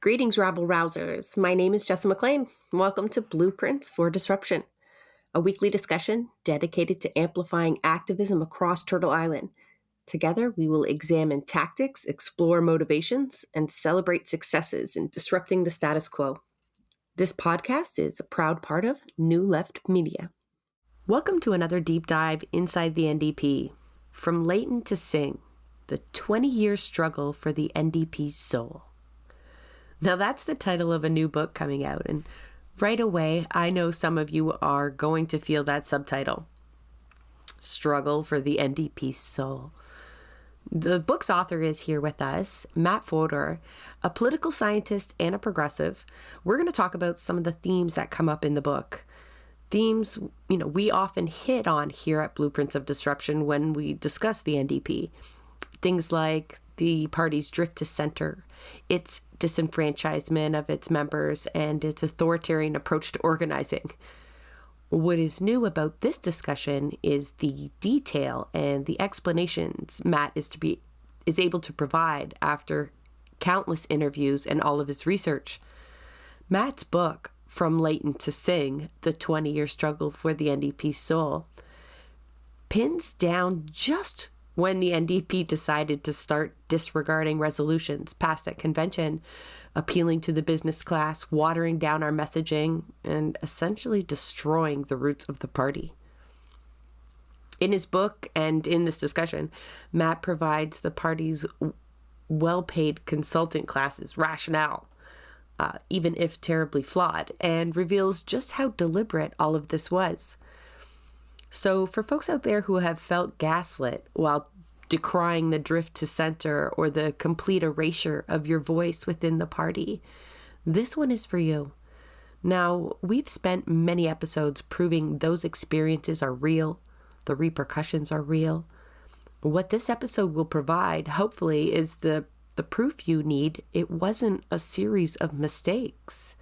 Greetings, rabble rousers. My name is Jessa McLean. Welcome to Blueprints for Disruption, a weekly discussion dedicated to amplifying activism across Turtle Island. Together, we will examine tactics, explore motivations, and celebrate successes in disrupting the status quo. This podcast is a proud part of New Left Media. Welcome to another deep dive inside the NDP. From Layton to Singh, the 20-year struggle for the NDP's soul. Now that's the title of a new book coming out, and right away, I know some of you are going to feel that subtitle. Struggle for the NDP's soul. The book's author is here with us, Matt Fodor, a political scientist and a progressive. We're going to talk about some of the themes that come up in the book. Themes, we often hit on here at Blueprints of Disruption when we discuss the NDP. Things like the party's drift to center, its disenfranchisement of its members, and its authoritarian approach to organizing. What is new about this discussion is the detail and the explanations Matt is able to provide after countless interviews and all of his research. Matt's book, From Layton to Singh, The 20-Year Struggle for the NDP's Soul, pins down just when the NDP decided to start disregarding resolutions passed at convention, appealing to the business class, watering down our messaging, and essentially destroying the roots of the party. In his book and in this discussion, Matt provides the party's well-paid consultant classes rationale, even if terribly flawed, and reveals just how deliberate all of this was. So for folks out there who have felt gaslit while decrying the drift to center or the complete erasure of your voice within the party, this one is for you. Now, we've spent many episodes proving those experiences are real, the repercussions are real. What this episode will provide, hopefully, is the proof you need it wasn't a series of mistakes.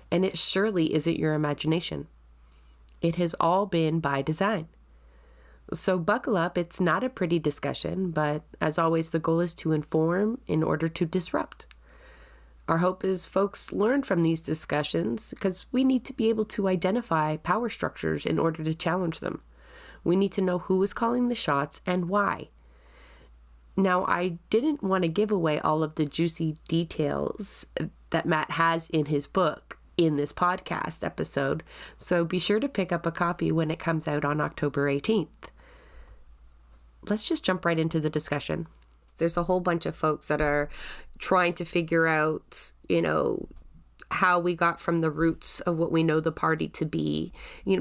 And it surely isn't your imagination. It has all been by design. So buckle up. It's not a pretty discussion, but as always, the goal is to inform in order to disrupt. Our hope is folks learn from these discussions because we need to be able to identify power structures in order to challenge them. We need to know who is calling the shots and why. Now, I didn't want to give away all of the juicy details that Matt has in his book in this podcast episode, so be sure to pick up a copy when it comes out on October 18th. Let's just jump right into the discussion. There's a whole bunch of folks that are trying to figure out, how we got from the roots of what we know the party to be,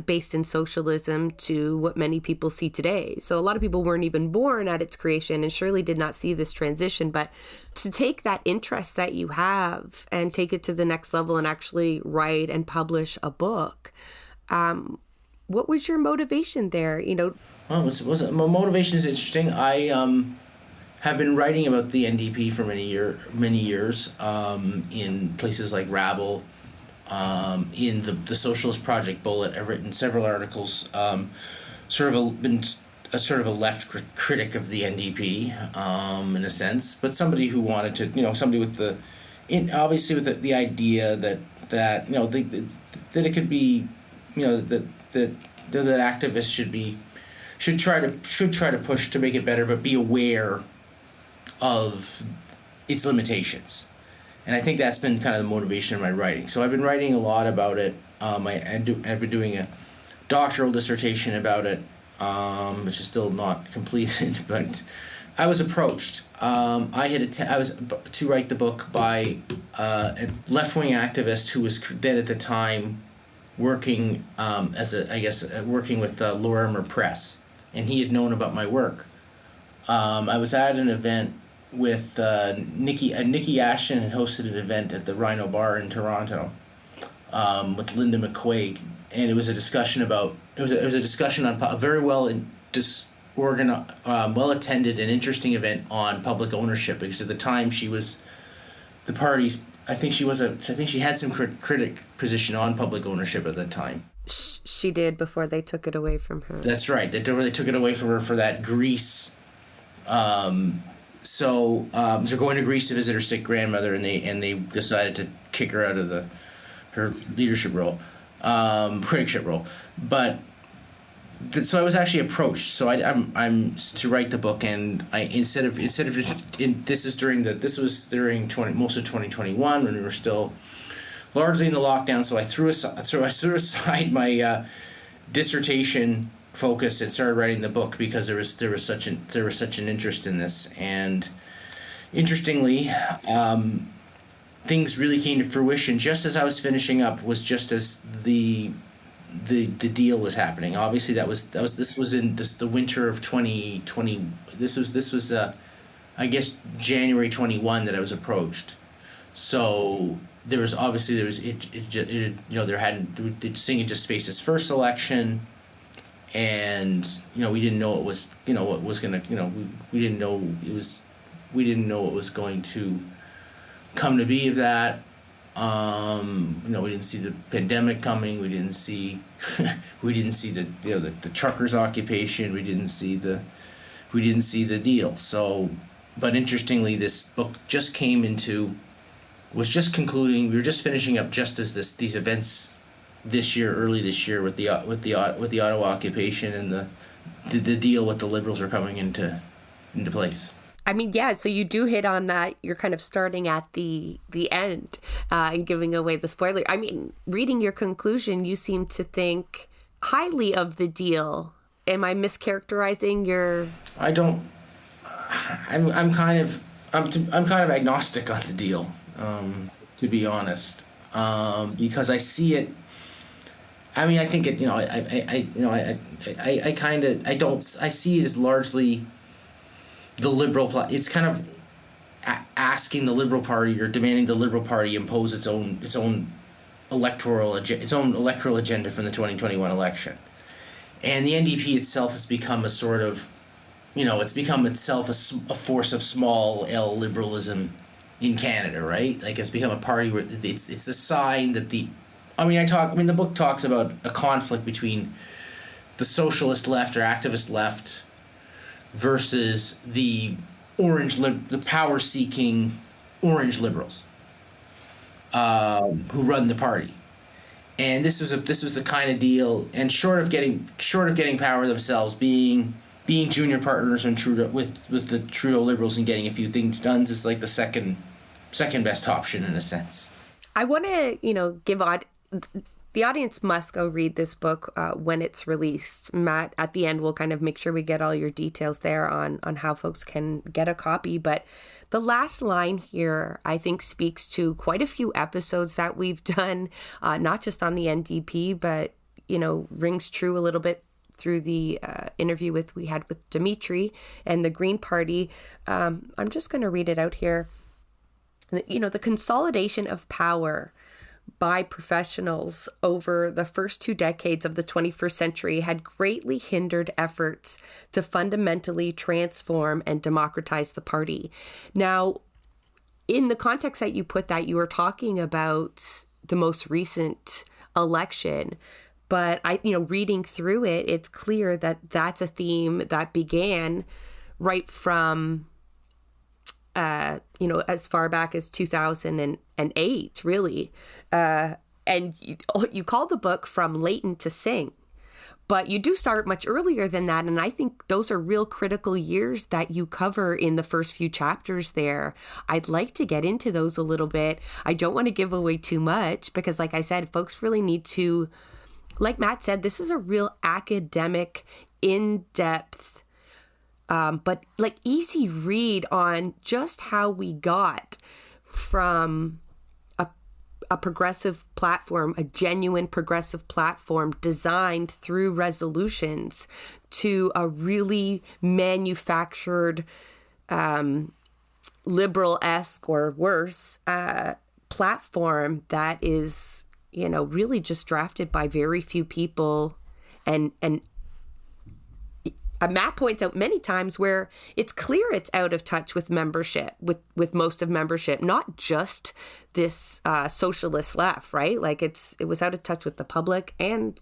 based in socialism to what many people see today. So a lot of people weren't even born at its creation and surely did not see this transition. But to take that interest that you have and take it to the next level and actually write and publish a book, what was your motivation there? Well, my motivation is interesting. I have been writing about the NDP for many years in places like Rabble, in the Socialist Project Bullet. I've written several articles, been a left critic of the NDP, in a sense, but somebody who wanted to, somebody with obviously with the idea that it could be, that activists should try to push to make it better, but be aware of its limitations. And I think that's been kind of the motivation of my writing. So I've been writing a lot about it. I've been doing a doctoral dissertation about it, which is still not completed, but I was approached. I was to write the book by a left-wing activist who was then at the time working working with Lorimer Press, and he had known about my work. I was at an event with Nikki Ashton had hosted an event at the Rhino Bar in Toronto with Linda McQuaig, and it was a discussion on a very well attended and interesting event on public ownership, because at the time she was the party's. I think she had some critic position on public ownership at that time. She did, before they took it away from her. That's right. They took it away from her for that Greece they're going to Greece to visit her sick grandmother, and they decided to kick her out of her leadership role, criticship role. But so I was actually approached. So I'm to write the book, and this was during most of 2021 when we were still largely in the lockdown. So I threw aside my dissertation focus and started writing the book because there was such an interest in this. And interestingly, things really came to fruition just as I was finishing up, was just as the deal was happening. Obviously this was in the winter of 2020. This was I guess January 21 that I was approached. So there was Singh had just faced his first election, and we didn't know we didn't know what was going to come to be of that. We didn't see the pandemic coming. We didn't see the truckers' occupation. We didn't see the deal. So, but interestingly, this book was just concluding. We were just finishing up just as these events early this year with the Ottawa occupation and the deal with the Liberals are coming into place. I mean, yeah, so you do hit on that. You're kind of starting at the end and giving away the spoiler. I mean, reading your conclusion, you seem to think highly of the deal. Am I mischaracterizing your... I don't... I'm kind of agnostic on the deal, to be honest, because I see it. I mean, I think it. I see it as largely the Liberal. It's kind of asking the Liberal Party or demanding the Liberal Party impose its own electoral agenda from the 2021 election, and the NDP itself has become a sort of, it's become itself a force of small L liberalism in Canada, right? Like, it's become a party where it's the sign that the book talks about a conflict between the socialist left or activist left versus the power-seeking orange liberals who run the party. And this was the kind of deal, and short of getting power themselves, being junior partners in Trudeau with the Trudeau Liberals and getting a few things done is like the second best option in a sense. I want to give the audience must go read this book when it's released. Matt, at the end, we'll kind of make sure we get all your details there on how folks can get a copy. But the last line here, I think, speaks to quite a few episodes that we've done, not just on the NDP, but, rings true a little bit through the interview we had with Dimitri and the Green Party. I'm just going to read it out here. The consolidation of power by professionals over the first 2 decades of the 21st century had greatly hindered efforts to fundamentally transform and democratize the party. Now, in the context that you put that, you were talking about the most recent election, but reading through it, it's clear that that's a theme that began right from as far back as 2008, really. And you call the book From Leighton to Singh, but you do start much earlier than that. And I think those are real critical years that you cover in the first few chapters there. I'd like to get into those a little bit. I don't want to give away too much because, like I said, folks really need to, like Matt said, this is a real academic, in-depth, but like easy read on just how we got from a progressive platform, a genuine progressive platform designed through resolutions, to a really manufactured, liberal-esque or worse platform that is, really just drafted by very few people. And Matt points out many times where it's clear it's out of touch with membership, with most of membership, not just this socialist left, right? Like it was out of touch with the public and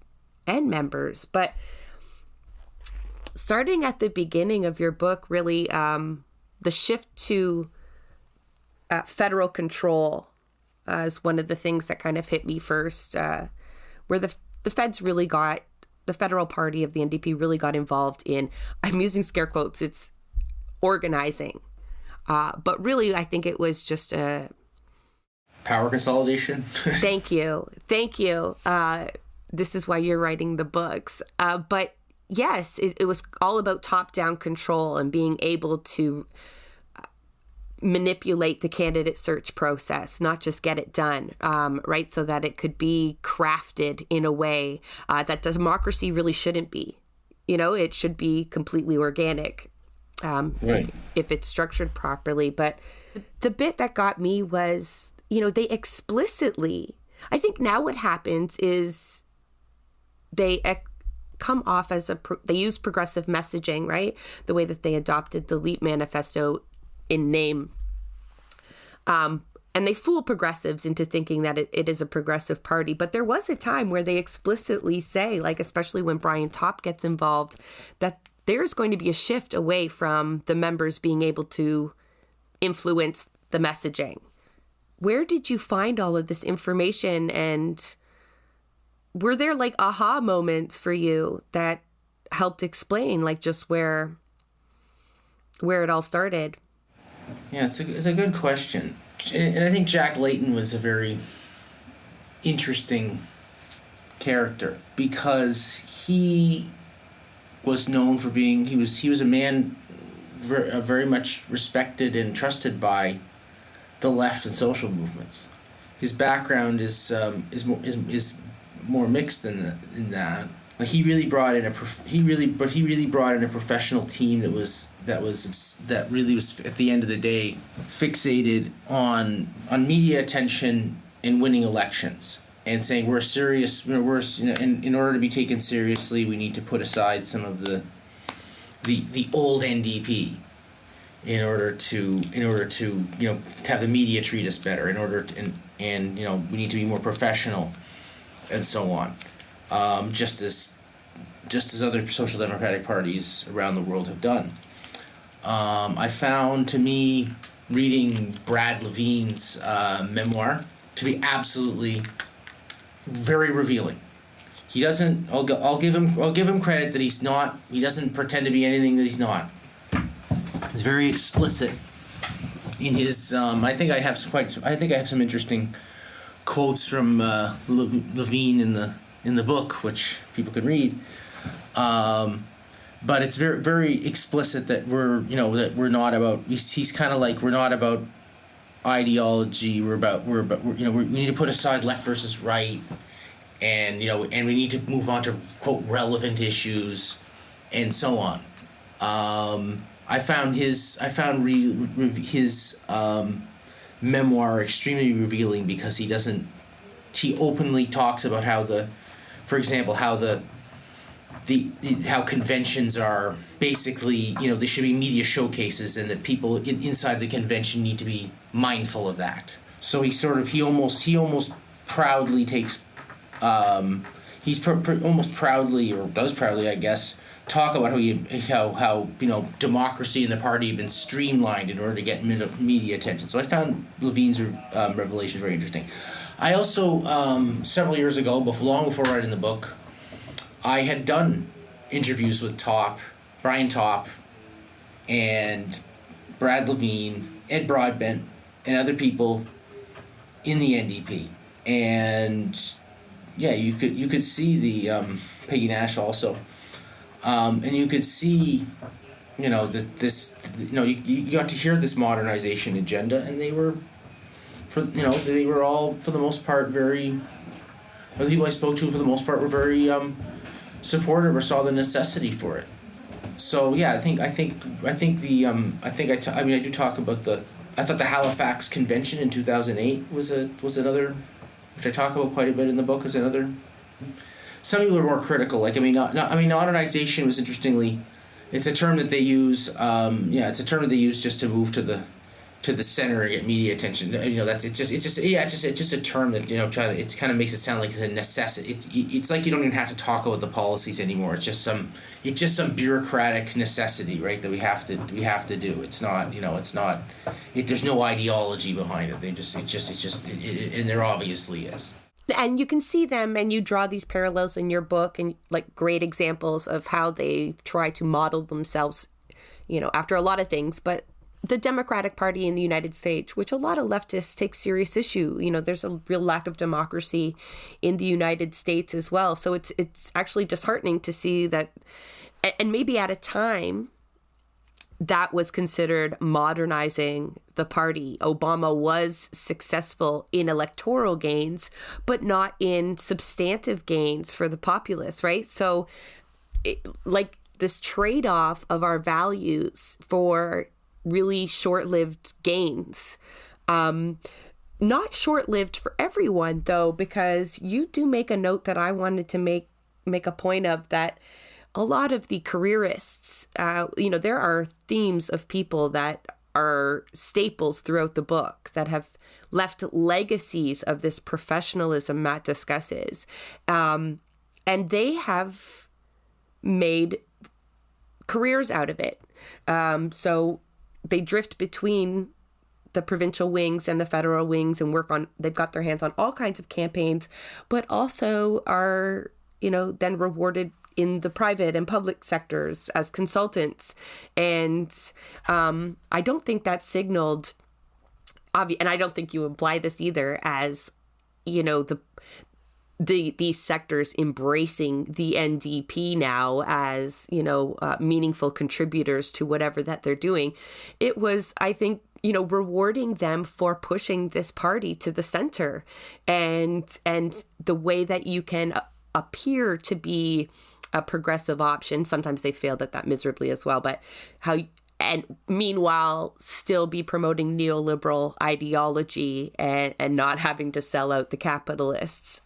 members. But starting at the beginning of your book, really, the shift to federal control is one of the things that kind of hit me first, where the feds really got, the federal party of the NDP really got involved in, I'm using scare quotes, it's organizing. But really, I think it was just a... Power consolidation? Thank you. This is why you're writing the books. But yes, it was all about top-down control and being able to manipulate the candidate search process, not just get it done, right? So that it could be crafted in a way that democracy really shouldn't be. It should be completely organic Right. if it's structured properly. But the bit that got me was, they explicitly, I think now what happens is they come off as they use progressive messaging, right? The way that they adopted the LEAP manifesto in name. And they fool progressives into thinking that it is a progressive party. But there was a time where they explicitly say, like, especially when Brian Topp gets involved, that there's going to be a shift away from the members being able to influence the messaging. Where did you find all of this information? And were there like aha moments for you that helped explain like just where it all started? Yeah, it's a good question. And I think Jack Layton was a very interesting character because he was known for being, he was a man very much respected and trusted by the left and social movements. His background is more mixed than that. Like he really brought in a professional team that really was at the end of the day fixated on media attention and winning elections and saying we're serious. In order to be taken seriously, we need to put aside some of the old NDP in order to have the media treat us better. And we need to be more professional and so on. Just as other social democratic parties around the world have done. I found, to me, reading Brad Levine's memoir to be absolutely very revealing. He doesn't. I'll give him credit that he's not. He doesn't pretend to be anything that he's not. He's very explicit in his. I think I have some interesting quotes from Levine in the book, which people can read. But it's very, very explicit that we're not about. He's kind of like, we're not about ideology. We need to put aside left versus right, and we need to move on to quote relevant issues, and so on. I found his memoir extremely revealing because he openly talks about how how conventions are basically, they should be media showcases, and that people inside the convention need to be mindful of that. So he almost proudly takes, almost proudly, or does proudly, I guess, talk about how democracy in the party had been streamlined in order to get media attention. So I found Levine's revelation very interesting. I also, several years ago, long before writing the book, I had done interviews with Brian Topp, and Brad Levine, Ed Broadbent, and other people in the NDP. And yeah, you could see the Peggy Nash also, and you could see, you got to hear this modernization agenda, and they were all, for the most part, the people I spoke to for the most part were very supportive or saw the necessity for it. So yeah, I do talk about I thought the Halifax Convention in 2008 was another, which I talk about quite a bit in the book, as another. Some people are more critical. Modernization was, interestingly, it's a term that they use. It's a term that they use just to move to to the center and get media attention. That's it's just a term that it kind of makes it sound like it's a necessity. It's like you don't even have to talk about the policies anymore. It's just some bureaucratic necessity, right? That we have to do. It's not there's no ideology behind it. And there obviously is. And you can see them, and you draw these parallels in your book, and like great examples of how they try to model themselves, after a lot of things, but the Democratic Party in the United States, which a lot of leftists take serious issue. There's a real lack of democracy in the United States as well. So it's actually disheartening to see that, and maybe at a time that was considered modernizing the party. Obama was successful in electoral gains, but not in substantive gains for the populace, right? So this trade-off of our values for really short-lived gains. Not short-lived for everyone, though, because you do make a note that I wanted to make a point of, that a lot of the careerists, there are themes of people that are staples throughout the book that have left legacies of this professionalism Matt discusses. And they have made careers out of it. So they drift between the provincial wings and the federal wings and they've got their hands on all kinds of campaigns, but also are, then rewarded in the private and public sectors as consultants. And I don't think that signaled, and I don't think you imply this either, as, these sectors embracing the NDP now as, meaningful contributors to whatever that they're doing. It was, I think, rewarding them for pushing this party to the center, and the way that you can appear to be a progressive option. Sometimes they failed at that miserably as well, but and meanwhile still be promoting neoliberal ideology and not having to sell out the capitalists.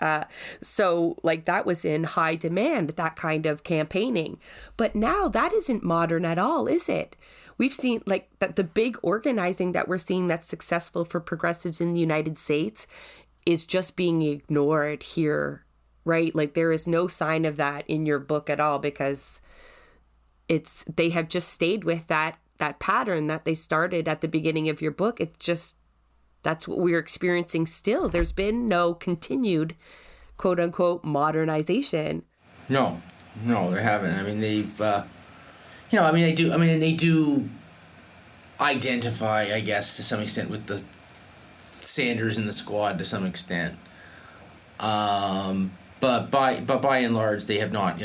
So that was in high demand, that kind of campaigning. But now that isn't modern at all, is it? We've seen that the big organizing that we're seeing that's successful for progressives in the United States is just being ignored here, right? There is no sign of that in your book at all, because they have just stayed with that pattern that they started at the beginning of your book. That's what we're experiencing still. There's been no continued quote unquote modernization. No, there haven't. I mean, they've, they do identify, I guess, to some extent with the Sanders and the squad to some extent. But by and large, they have not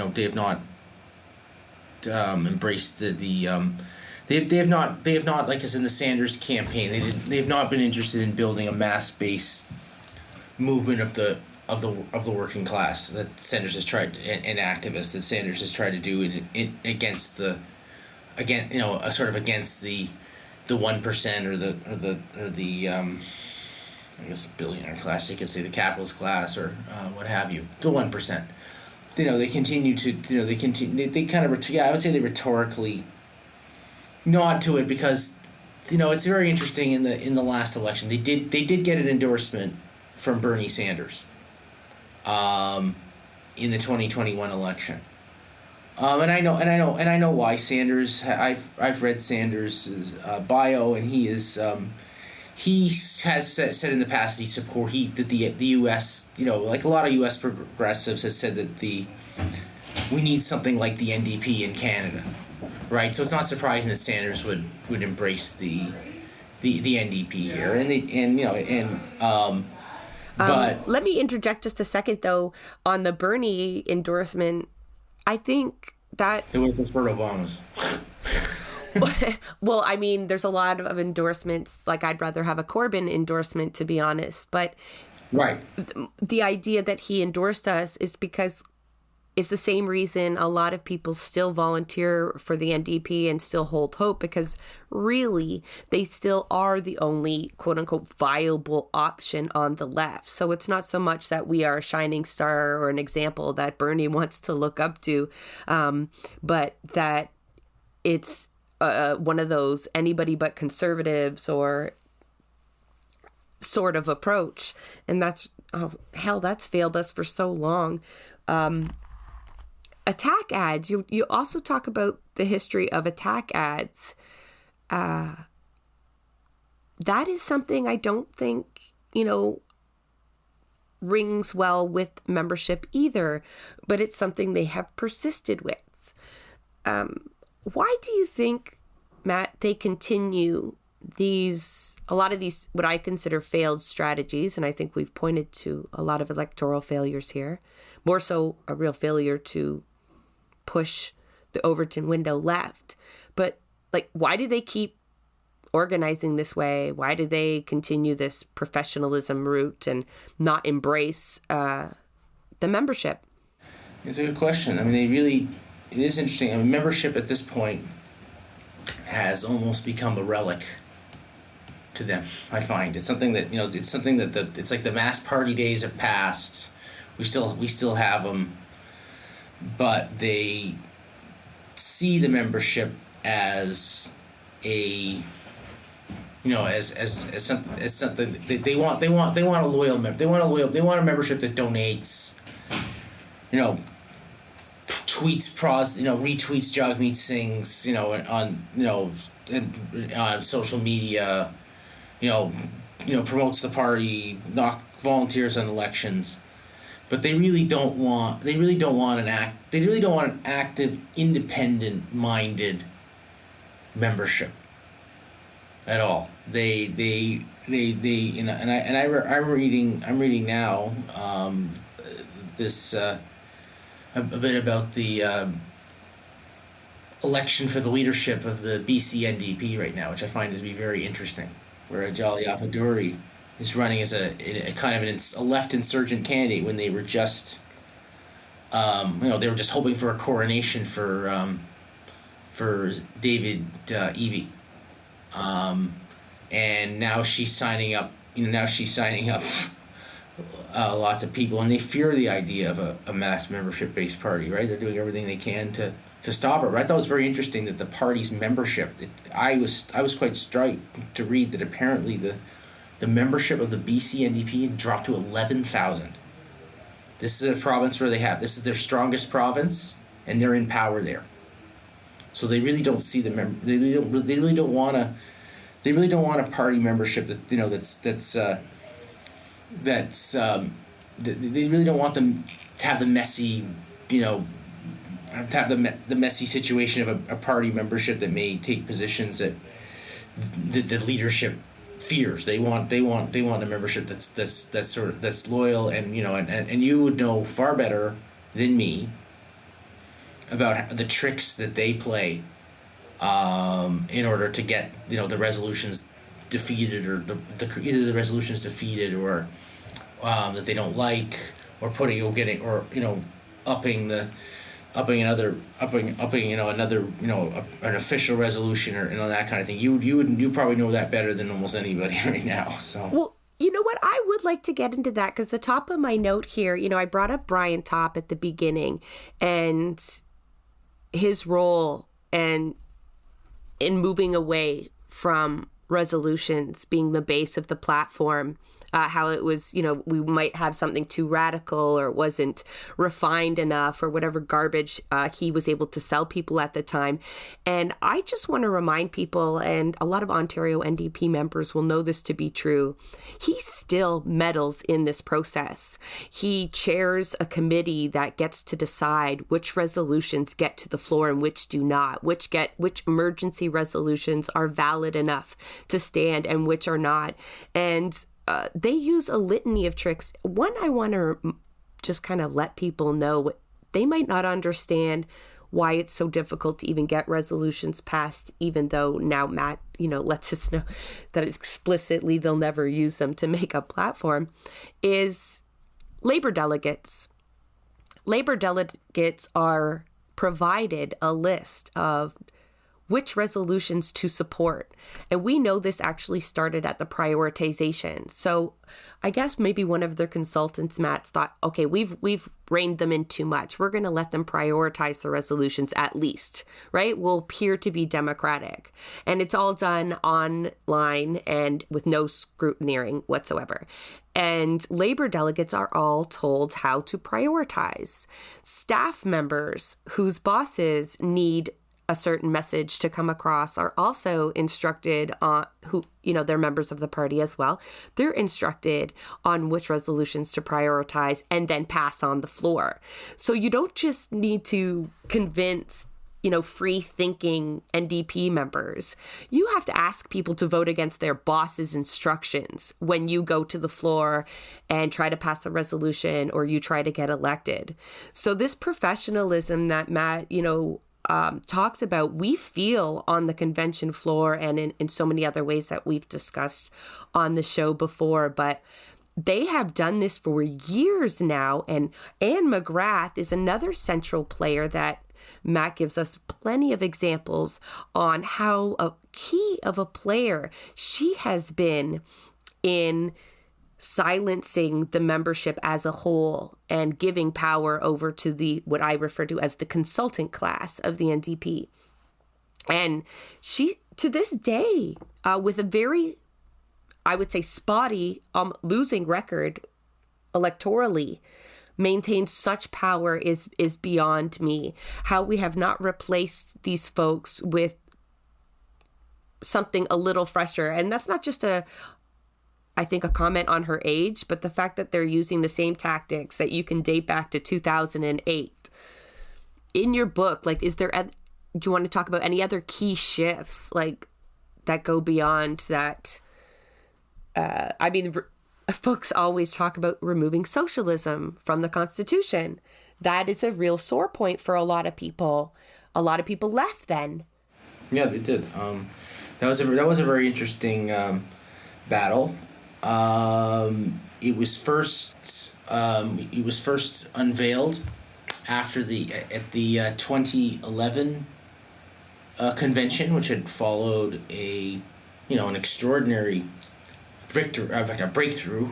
embraced they have not like as in the Sanders campaign, they have not been interested in building a mass-based movement of the working class that Sanders has tried, and activists that Sanders has tried to do against the 1% or the I guess billionaire class, you could say the capitalist class, or what have you, the 1%. They continue to, they kind of, I would say they rhetorically nod to it, because, it's very interesting in the last election. They did get an endorsement from Bernie Sanders, in the 2021 election. And I know why. Sanders, I've read Sanders' bio, and he is, he has said in the past that the U.S., like a lot of U.S. progressives, has said that we need something like the NDP in Canada, right? So it's not surprising that Sanders would embrace the NDP here, but let me interject just a second though on the Bernie endorsement. I think that they would have preferred Obama's. Well, I mean, there's a lot of endorsements. I'd rather have a Corbyn endorsement, to be honest. But right, the idea that he endorsed us is because it's the same reason a lot of people still volunteer for the NDP and still hold hope, because really they still are the only quote unquote viable option on the left. So it's not so much that we are a shining star or an example that Bernie wants to look up to, but that it's one of those anybody but conservatives or sort of approach. And that's, oh, hell, that's failed us for so long. Attack ads. You also talk about the history of attack ads. That is something I don't think, rings well with membership either, but it's something they have persisted with. Why do you think, Matt, they continue a lot of these, what I consider failed strategies, and I think we've pointed to a lot of electoral failures here, more so a real failure to push the Overton window left. But why do they keep organizing this way? Why do they continue this professionalism route and not embrace the membership? It's a good question. I mean, it is interesting. I mean, membership at this point has almost become a relic to them. I find it's something that it's like the mass party days have passed. We still have them, but they see the membership as a as something they want a loyal member. They want a membership that donates, tweets, retweets Jagmeet Singh's, on social media, promotes the party, volunteers on elections. But they really don't want an active, independent-minded membership at all. I'm reading now this a bit about the election for the leadership of the BC NDP right now, which I find to be very interesting, where Ajali Appaduri is running as a kind of a left insurgent candidate when they were just they were just hoping for a coronation for David Eby. And now she's signing up lots of people, and they fear the idea of a mass membership-based party, right? They're doing everything they can to stop it, right? I thought it was very interesting that the party's membership, I was quite struck to read that apparently the membership of the BC NDP dropped to 11,000. This is a province where this is their strongest province, and they're in power there. So they really don't see they really don't want a party membership that they really don't want them to have the messy the messy situation of a party membership that may take positions that the leadership fears. They want a membership that's loyal, and you would know far better than me about the tricks that they play in order to get the resolutions defeated, or either the resolutions defeated or that they don't like, or upping another an official resolution, or that kind of thing. You probably know that better than almost anybody right now. So well, you know what? I would like to get into that, because the top of my note here, I brought up Brian Topp at the beginning and his role and in moving away from resolutions being the base of the platform. How it was, we might have something too radical, or it wasn't refined enough, or whatever garbage he was able to sell people at the time. And I just want to remind people, and a lot of Ontario NDP members will know this to be true, he still meddles in this process. He chairs a committee that gets to decide which resolutions get to the floor and which do not, which emergency resolutions are valid enough to stand and which are not. And they use a litany of tricks. One, I want to just kind of let people know, they might not understand why it's so difficult to even get resolutions passed, even though now Matt, lets us know that explicitly they'll never use them to make a platform, is Labour delegates. Labour delegates are provided a list of which resolutions to support. And we know this actually started at the prioritization. So I guess maybe one of their consultants, Matt, thought, okay, we've reined them in too much. We're going to let them prioritize the resolutions at least, right? Will appear to be democratic. And it's all done online and with no scrutineering whatsoever. And labor delegates are all told how to prioritize. Staff members whose bosses need a certain message to come across are also instructed on they're members of the party as well. They're instructed on which resolutions to prioritize and then pass on the floor. So you don't just need to convince free thinking NDP members. You have to ask people to vote against their boss's instructions when you go to the floor and try to pass a resolution or you try to get elected. So this professionalism that Matt, talks about, we feel on the convention floor and in so many other ways that we've discussed on the show before, but they have done this for years now. And Anne McGrath is another central player that Matt gives us plenty of examples on how a key of a player she has been in silencing the membership as a whole and giving power over to the what I refer to as the consultant class of the NDP. And she, to this day, with a very, I would say, spotty losing record electorally, maintains such power is beyond me. How we have not replaced these folks with something a little fresher. And that's not just a comment on her age, but the fact that they're using the same tactics that you can date back to 2008. In your book, do you want to talk about any other key shifts that go beyond that? Folks always talk about removing socialism from the Constitution. That is a real sore point for a lot of people. A lot of people left then. Yeah, they did. That was a very interesting battle. It was first unveiled at the 2011 convention, which had followed an extraordinary breakthrough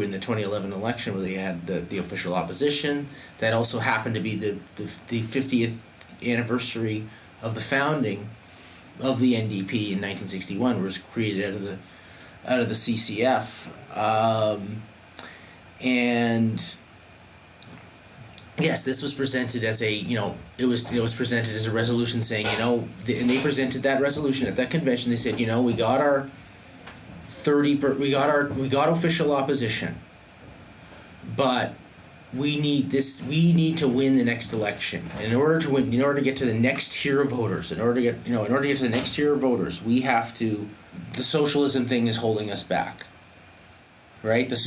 in the 2011 election, where they had the official opposition. That also happened to be the 50th anniversary of the founding of the NDP in 1961, where it was created out of the CCF, and yes, this was presented as it was presented as a resolution saying, and they presented that resolution at that convention. They said, we got our we got official opposition, but we need to win the next election. And in order to get to the next tier of voters, we have to. The socialism thing is holding us back, right? As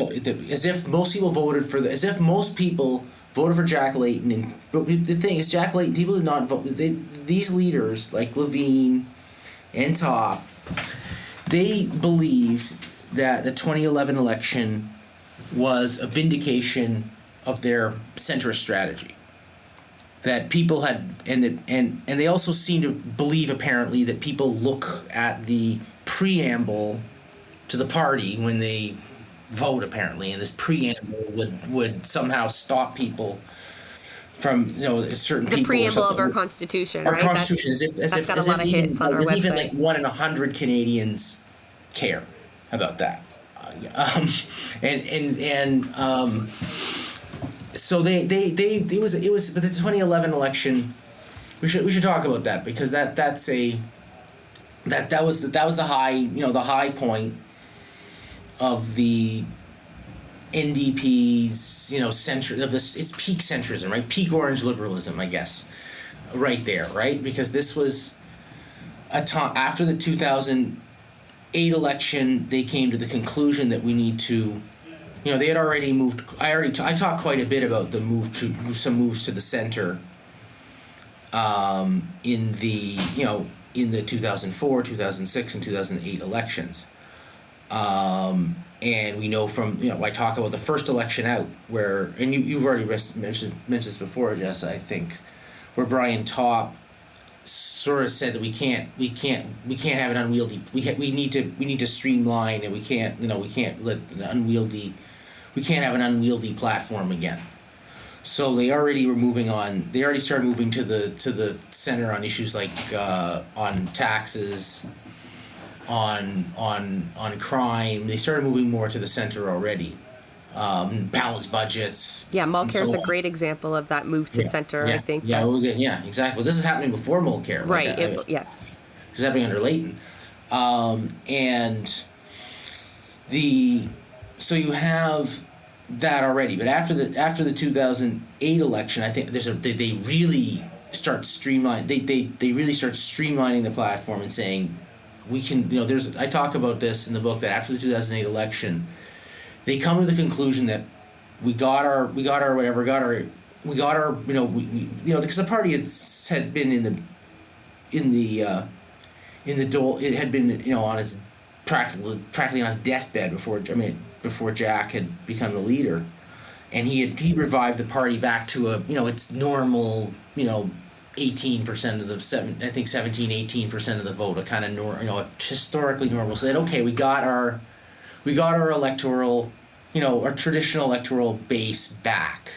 if most people voted for Jack Layton. But the thing is, Jack Layton, people did not vote. These leaders like Levine and Top, they believed that the 2011 election was a vindication of their centrist strategy. That people had, and they also seem to believe, apparently, that people look at the preamble to the party when they vote, apparently, and this preamble would somehow stop people from certain people. The preamble of our Constitution, right? Our Constitution, that's got a lot of hits on our website. Even like 1 in 100 Canadians care about that, so it was but the 2011 election. We should talk about that, because that was the high the high point of the NDP's it's peak centrism, right? Peak orange liberalism, I guess, right there, right? Because this was a time after the 2008 election. They came to the conclusion that we need to, they had already moved. I talked quite a bit about the some moves to the center. In the 2004, 2006, and 2008 elections. And we know from, I talk about the first election out where, and you've already mentioned this before, Jess, I think, where Brian Topp sort of said that we can't have an unwieldy. We need to streamline, and we can't have an unwieldy platform again. So they already were moving on. They already started moving to the center on issues like on taxes, on crime. They started moving more to the center already. Balanced budgets. Yeah, Mulcair is so a great example of that move to center. Yeah, I think. Yeah, exactly. This is happening before Mulcair. Right. Yes. This is happening under Leighton, and so you have that already. But after the 2008 election, I think they really start streamlining. They really start streamlining the platform and saying we can. I talk about this in the book that after the 2008 election, they come to the conclusion that we got our because the party had been in the dole. It had been on its practically on its deathbed before Jack had become the leader, and he revived the party back to its normal 18% of the 18% of the vote, a kind of historically normal. So that okay, we got our electoral, our traditional electoral base back.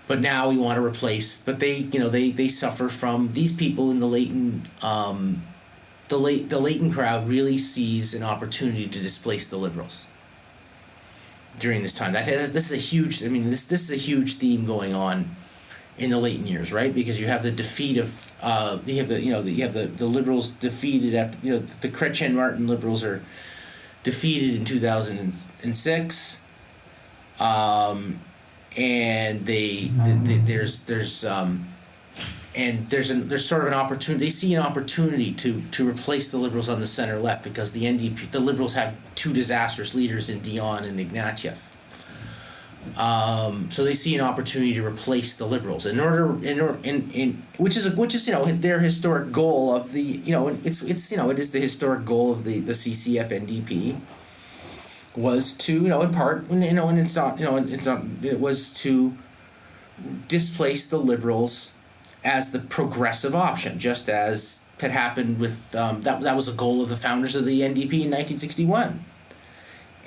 But now we want to replace. But they suffer from these people in the Leighton. The Leighton crowd really sees an opportunity to displace the Liberals during this time. This is a huge. This is a huge theme going on in the Leighton years, right? Because you have the defeat of you have the Liberals defeated after the Chrétien Martin Liberals are defeated in 2006, and there's sort of an opportunity. They see an opportunity to replace the Liberals on the center left because the Liberals have two disastrous leaders in Dion and Ignatieff. So they see an opportunity to replace the Liberals which is their historic goal of the it is the historic goal of the CCF NDP was to in part and it's not it was to displace the Liberals as the progressive option, just as had happened with that was a goal of the founders of the NDP in 1961.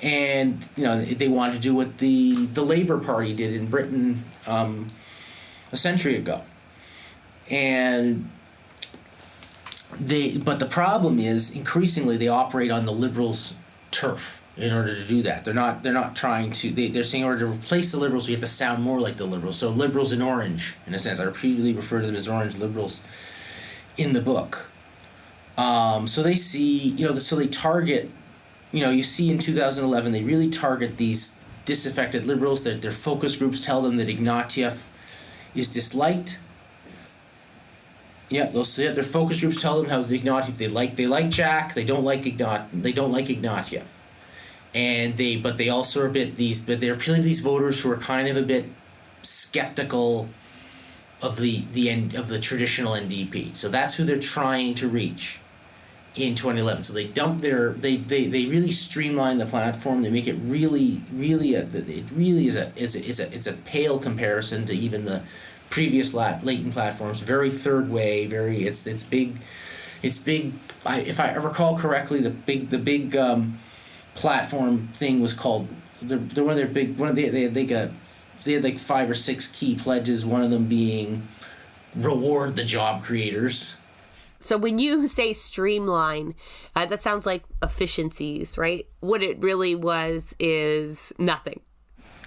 And they wanted to do what the Labour Party did in Britain a century ago, but the problem is increasingly they operate on the Liberals' turf in order to do that. They're not trying to. They're saying in order to replace the Liberals, you have to sound more like the Liberals. So Liberals in orange, in a sense, I repeatedly refer to them as orange Liberals in the book. So they see so they target. You see in 2011, they really target these disaffected Liberals. Their focus groups tell them that Ignatieff is disliked. Yeah, their focus groups tell them how Ignatieff they like Jack. They don't like Ignatieff, but they also are a bit but they're appealing to these voters who are kind of a bit skeptical of the end of the traditional NDP. So that's who they're trying to reach in 2011. So they really streamline the platform. They make it really is a pale comparison to even the previous Leighton platforms. Very third way. It's big. If I recall correctly, the big platform thing was called they had like 5 or 6 key pledges. One of them being reward the job creators. So when you say streamline, that sounds like efficiencies, right? What it really was is nothing.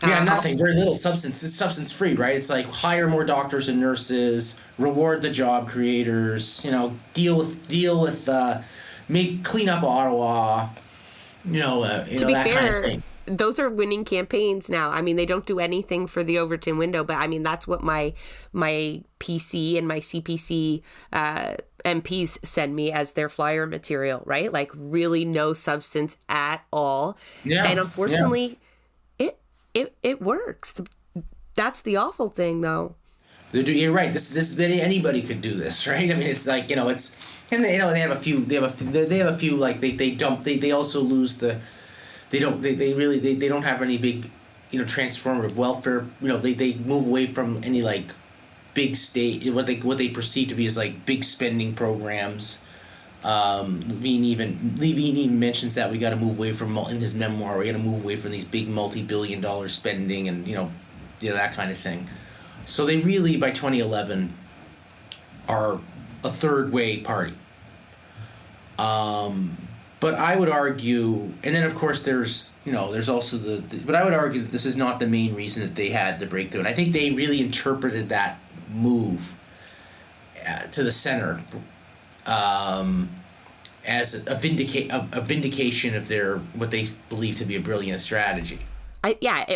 Yeah, nothing. Very little substance. It's substance free, right? It's like hire more doctors and nurses, reward the job creators. Deal with clean up Ottawa. To be that fair, kind of thing. Those are winning campaigns now. They don't do anything for the Overton window, but that's what my PC and my CPC MPs send me as their flyer material, right? Like really no substance at all. Yeah. And unfortunately, it works. That's the awful thing, though. You're right. This anybody could do this, right? It's like it's and they have a few. They have a few like they dump. They also lose the. They don't have any big, transformative welfare. They move away from any like big state, what they perceive to be as like big spending programs. Levine even mentions that we got to move away from, in his memoir, we got to move away from these big multi-billion-dollar spending and that kind of thing. So they really, by 2011, are a third way party. But I would argue, and then of course there's also but I would argue that this is not the main reason that they had the breakthrough. And I think they really interpreted that move to the center as a vindication of their, what they believe to be a brilliant strategy.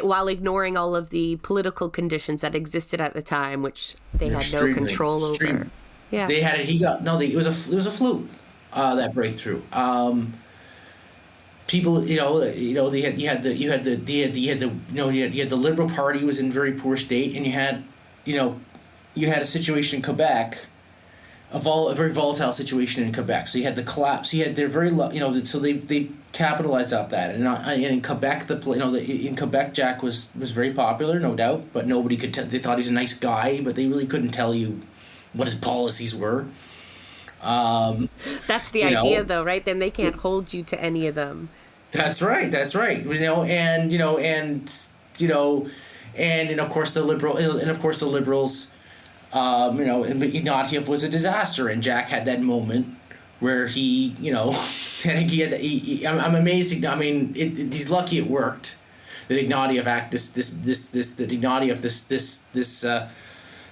While ignoring all of the political conditions that existed at the time, which they had no control over. Yeah, they had it. It was a fluke. That breakthrough. People, you had the Liberal Party was in very poor state, and you had a situation in Quebec, a very volatile situation in Quebec. So you had the collapse. You had their so they capitalized off that, and in Quebec, in Quebec, Jack was very popular, no doubt, but nobody could tell. They thought he was a nice guy, but they really couldn't tell you what his policies were. That's the idea, though, right? Then they can't hold you to any of them. That's right. And of course the liberals, Ignatieff was a disaster, and Jack had that moment where he, I think he had. I'm amazed. I mean, he's lucky it worked. That Ignatieff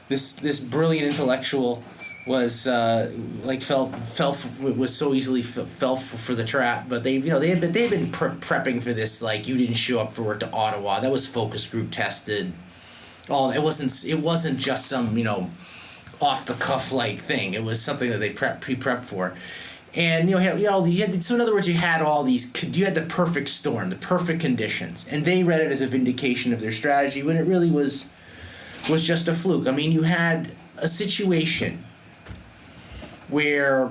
this brilliant intellectual was so easily fell for the trap. But they've been prepping for this. Like, you didn't show up for work to Ottawa. That was focus group tested. It wasn't just some off the cuff like thing. It was something that they pre-prepped for. And so in other words, you had the perfect storm, the perfect conditions, and they read it as a vindication of their strategy when it really was just a fluke. I mean, you had a situation where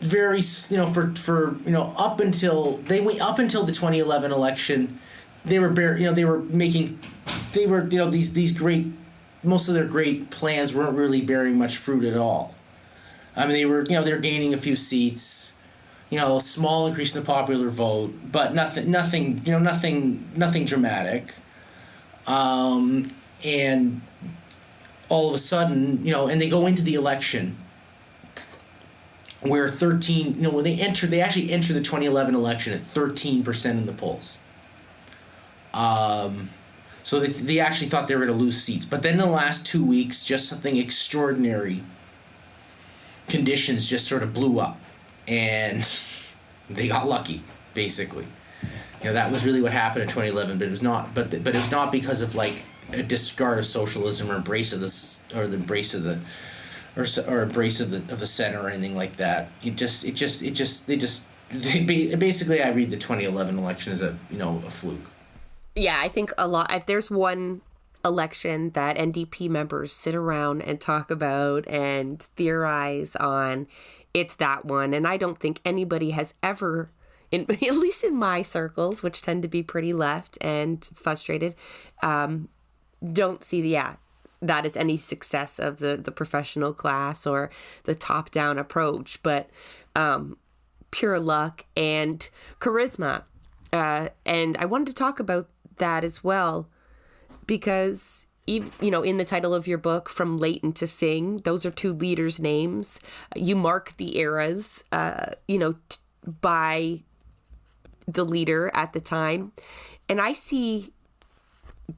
very for up until the 2011 election, they were these great, most of their great plans weren't really bearing much fruit at all. I mean, they were gaining a few seats, a small increase in the popular vote, but nothing dramatic. And all of a sudden, and they go into the election where 13, when they actually enter the 2011 election at 13% in the polls. So they actually thought they were going to lose seats. But then in the last 2 weeks, just something extraordinary, conditions just sort of blew up, and they got lucky, basically. That was really what happened in 2011, but it was not. But it was not because of like a discard of socialism or embrace of the center or anything like that. Basically, I read the 2011 election as a fluke. Yeah, I think a lot. If there's one election that NDP members sit around and talk about and theorize on, it's that one. And I don't think anybody has ever, at least in my circles, which tend to be pretty left and frustrated, don't see that as any success of the professional class or the top-down approach, but pure luck and charisma. And I wanted to talk about that as well, because in the title of your book, From Leighton to Singh, those are two leaders' names. You mark the eras, by the leader at the time. And I see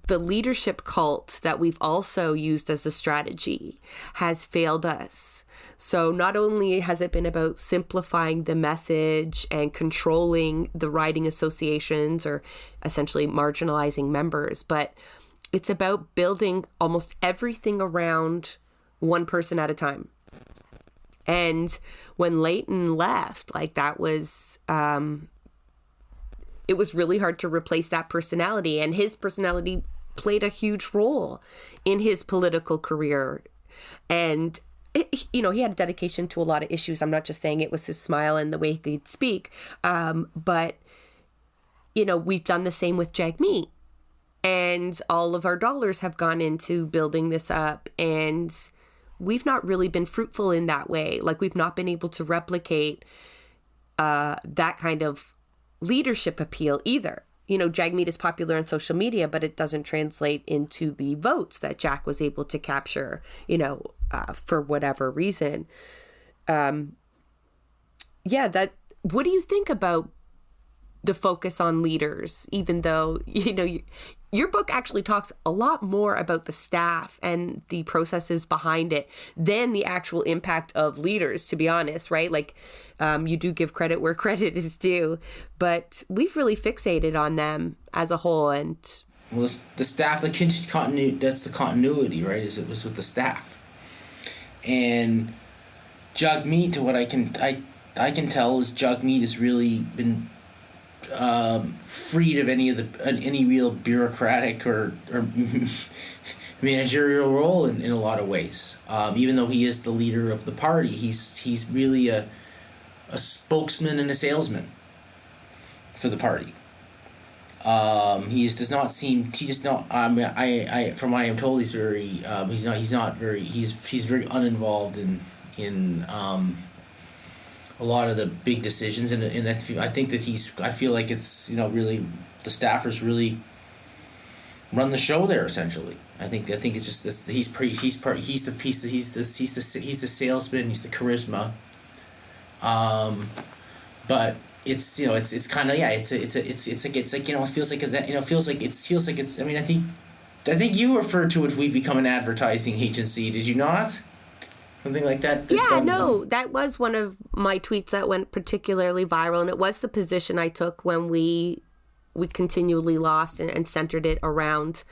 the leadership cult that we've also used as a strategy has failed us. So not only has it been about simplifying the message and controlling the riding associations or essentially marginalizing members, but it's about building almost everything around one person at a time. And when Leighton left, that was, it was really hard to replace that personality. And his personality played a huge role in his political career. And, he had a dedication to a lot of issues. I'm not just saying it was his smile and the way he could speak. But, we've done the same with Jagmeet. And all of our dollars have gone into building this up. And we've not really been fruitful in that way. Like, we've not been able to replicate that kind of leadership appeal either. Jagmeet is popular on social media, but it doesn't translate into the votes that Jack was able to capture, for whatever reason. What do you think about the focus on leaders, even though, your book actually talks a lot more about the staff and the processes behind it than the actual impact of leaders, to be honest, right? Like, you do give credit where credit is due, but we've really fixated on them as a whole. And well, the staff, the continuity, that's the continuity, right? Is it was with the staff. And Jagmeet, to what I can tell, is Jagmeet has really been freed of any real bureaucratic or managerial role in a lot of ways. Even though he is the leader of the party, he's really a spokesman and a salesman for the party. He does not seem. He does not. I from what I am told, he's very. He's not very. He's very uninvolved in a lot of the big decisions, and I think that I feel like it's really the staffers really run the show there essentially. I think it's just this. He's the salesman. He's the charisma. But it's it's kind of it feels like it's. I mean, I think you referred to it. We've become an advertising agency. Did you not? Something like that? Yeah, no, that was one of my tweets that went particularly viral, and it was the position I took when we continually lost and centered it around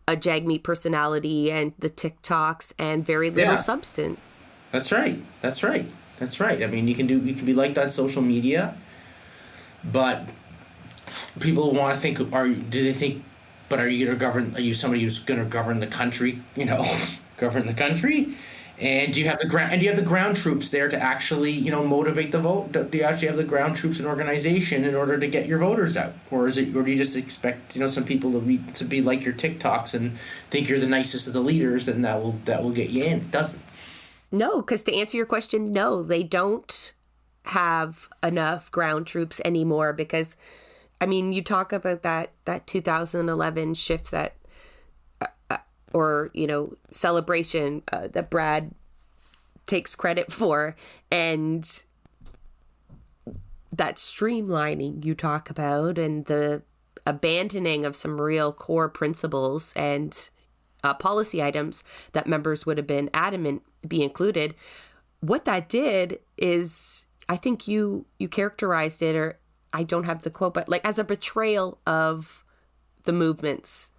a Jagmeet personality and the TikToks and very little substance. That's right. I mean, you can be liked on social media, but people want to think, are you going to govern? Are you somebody who's going to govern the country? Govern the country? And do you have the ground troops there to actually, motivate the vote? Do you actually have the ground troops and organization in order to get your voters out, or do you just expect some people to be like your TikToks and think you're the nicest of the leaders, and that will get you in? It doesn't. No, because to answer your question, no, they don't have enough ground troops anymore. Because, I mean, you talk about that 2011 shift that. Or, celebration that Brad takes credit for, and that streamlining you talk about, and the abandoning of some real core principles and policy items that members would have been adamant be included. What that did is, I think you characterized it, or I don't have the quote, but like as a betrayal of the movements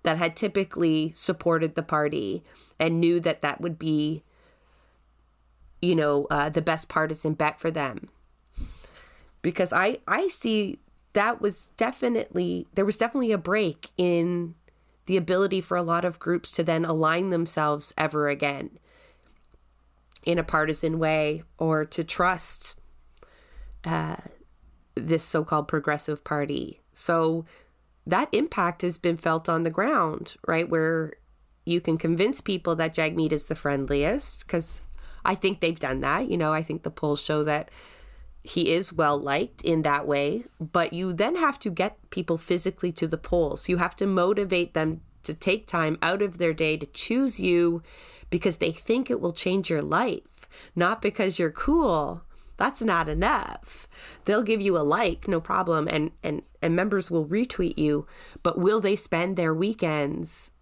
that had typically supported the party and knew that would be, the best partisan bet for them. Because I see there was definitely a break in the ability for a lot of groups to then align themselves ever again in a partisan way, or to trust this so-called progressive party. So that impact has been felt on the ground, right? Where you can convince people that Jagmeet is the friendliest, because I think they've done that. I think the polls show that he is well liked in that way, but you then have to get people physically to the polls. You have to motivate them to take time out of their day to choose you because they think it will change your life, not because you're cool. That's not enough. They'll give you a like, no problem, and members will retweet you, but will they spend their weekends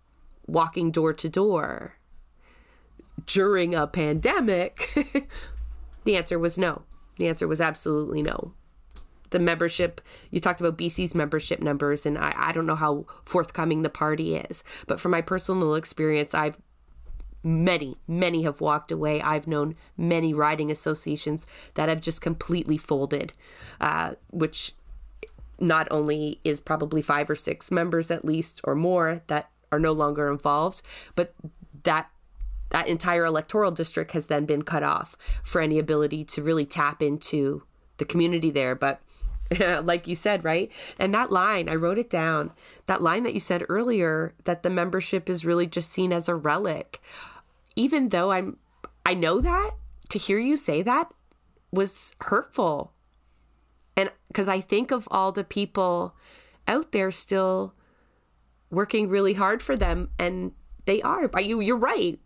walking door to door during a pandemic? The answer was no. The answer was absolutely no. The membership, you talked about BC's membership numbers, and I don't know how forthcoming the party is, but from my personal experience, many have walked away. I've known many riding associations that have just completely folded, which not only is probably 5 or 6 members at least or more that are no longer involved, but that entire electoral district has then been cut off for any ability to really tap into the community there. But like you said, right? And that line, I wrote it down, that line that you said earlier, that the membership is really just seen as a relic. Even though I know that, to hear you say that was hurtful. And because I think of all the people out there still working really hard for them, and they are, but you're right.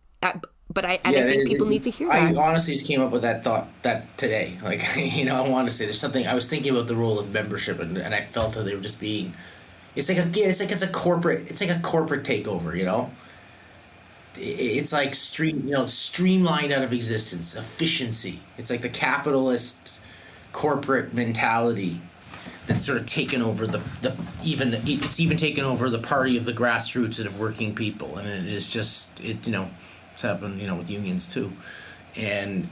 But I think people need to hear I that. honestly just came up with that thought that today. Like, I want to say there's something I was thinking about the role of membership, and I felt that they were just being. It's like it's a corporate takeover. It's like streamlined out of existence, efficiency. It's like the capitalist corporate mentality that's sort of taken over it's even taken over the party of the grassroots and of working people, and it is just it's happened with unions too, and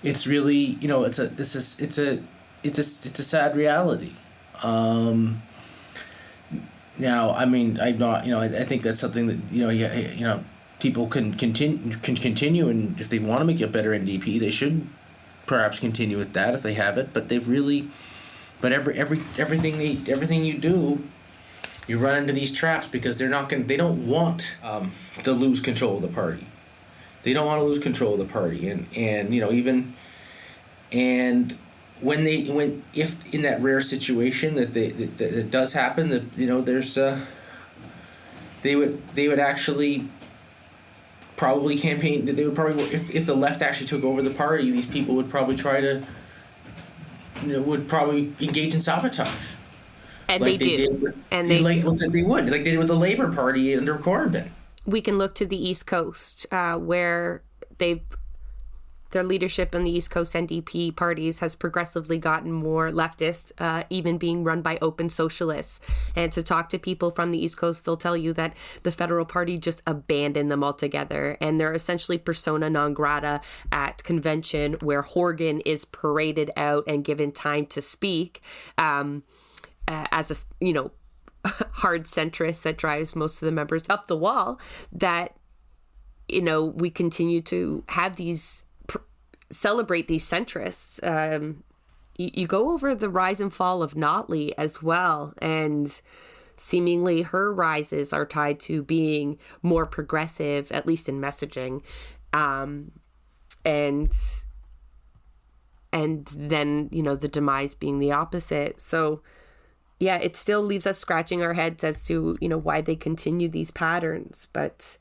it's really it's a sad reality. Now, I mean, I'm not, I think that's something that people can continue, and if they want to make a better NDP, they should perhaps continue with that if they have it. But everything you do, you run into these traps because they don't want to lose control of the party. They don't want to lose control of the party, and if in that rare situation that it does happen, that there's they would actually probably campaign. They would probably, if the left actually took over the party, these people would probably try to would probably engage in sabotage. And like they do. They would, like they did with the Labour Party under Corbyn. We can look to the East Coast, where their leadership in the East Coast NDP parties has progressively gotten more leftist, even being run by open socialists. And to talk to people from the East Coast, they'll tell you that the federal party just abandoned them altogether. And they're essentially persona non grata at convention, where Horgan is paraded out and given time to speak as a, hard centrist that drives most of the members up the wall. That, we continue to have these celebrate these centrists. You go over the rise and fall of Notley as well, and seemingly her rises are tied to being more progressive, at least in messaging, and then the demise being the opposite. So yeah, it still leaves us scratching our heads as to why they continue these patterns, but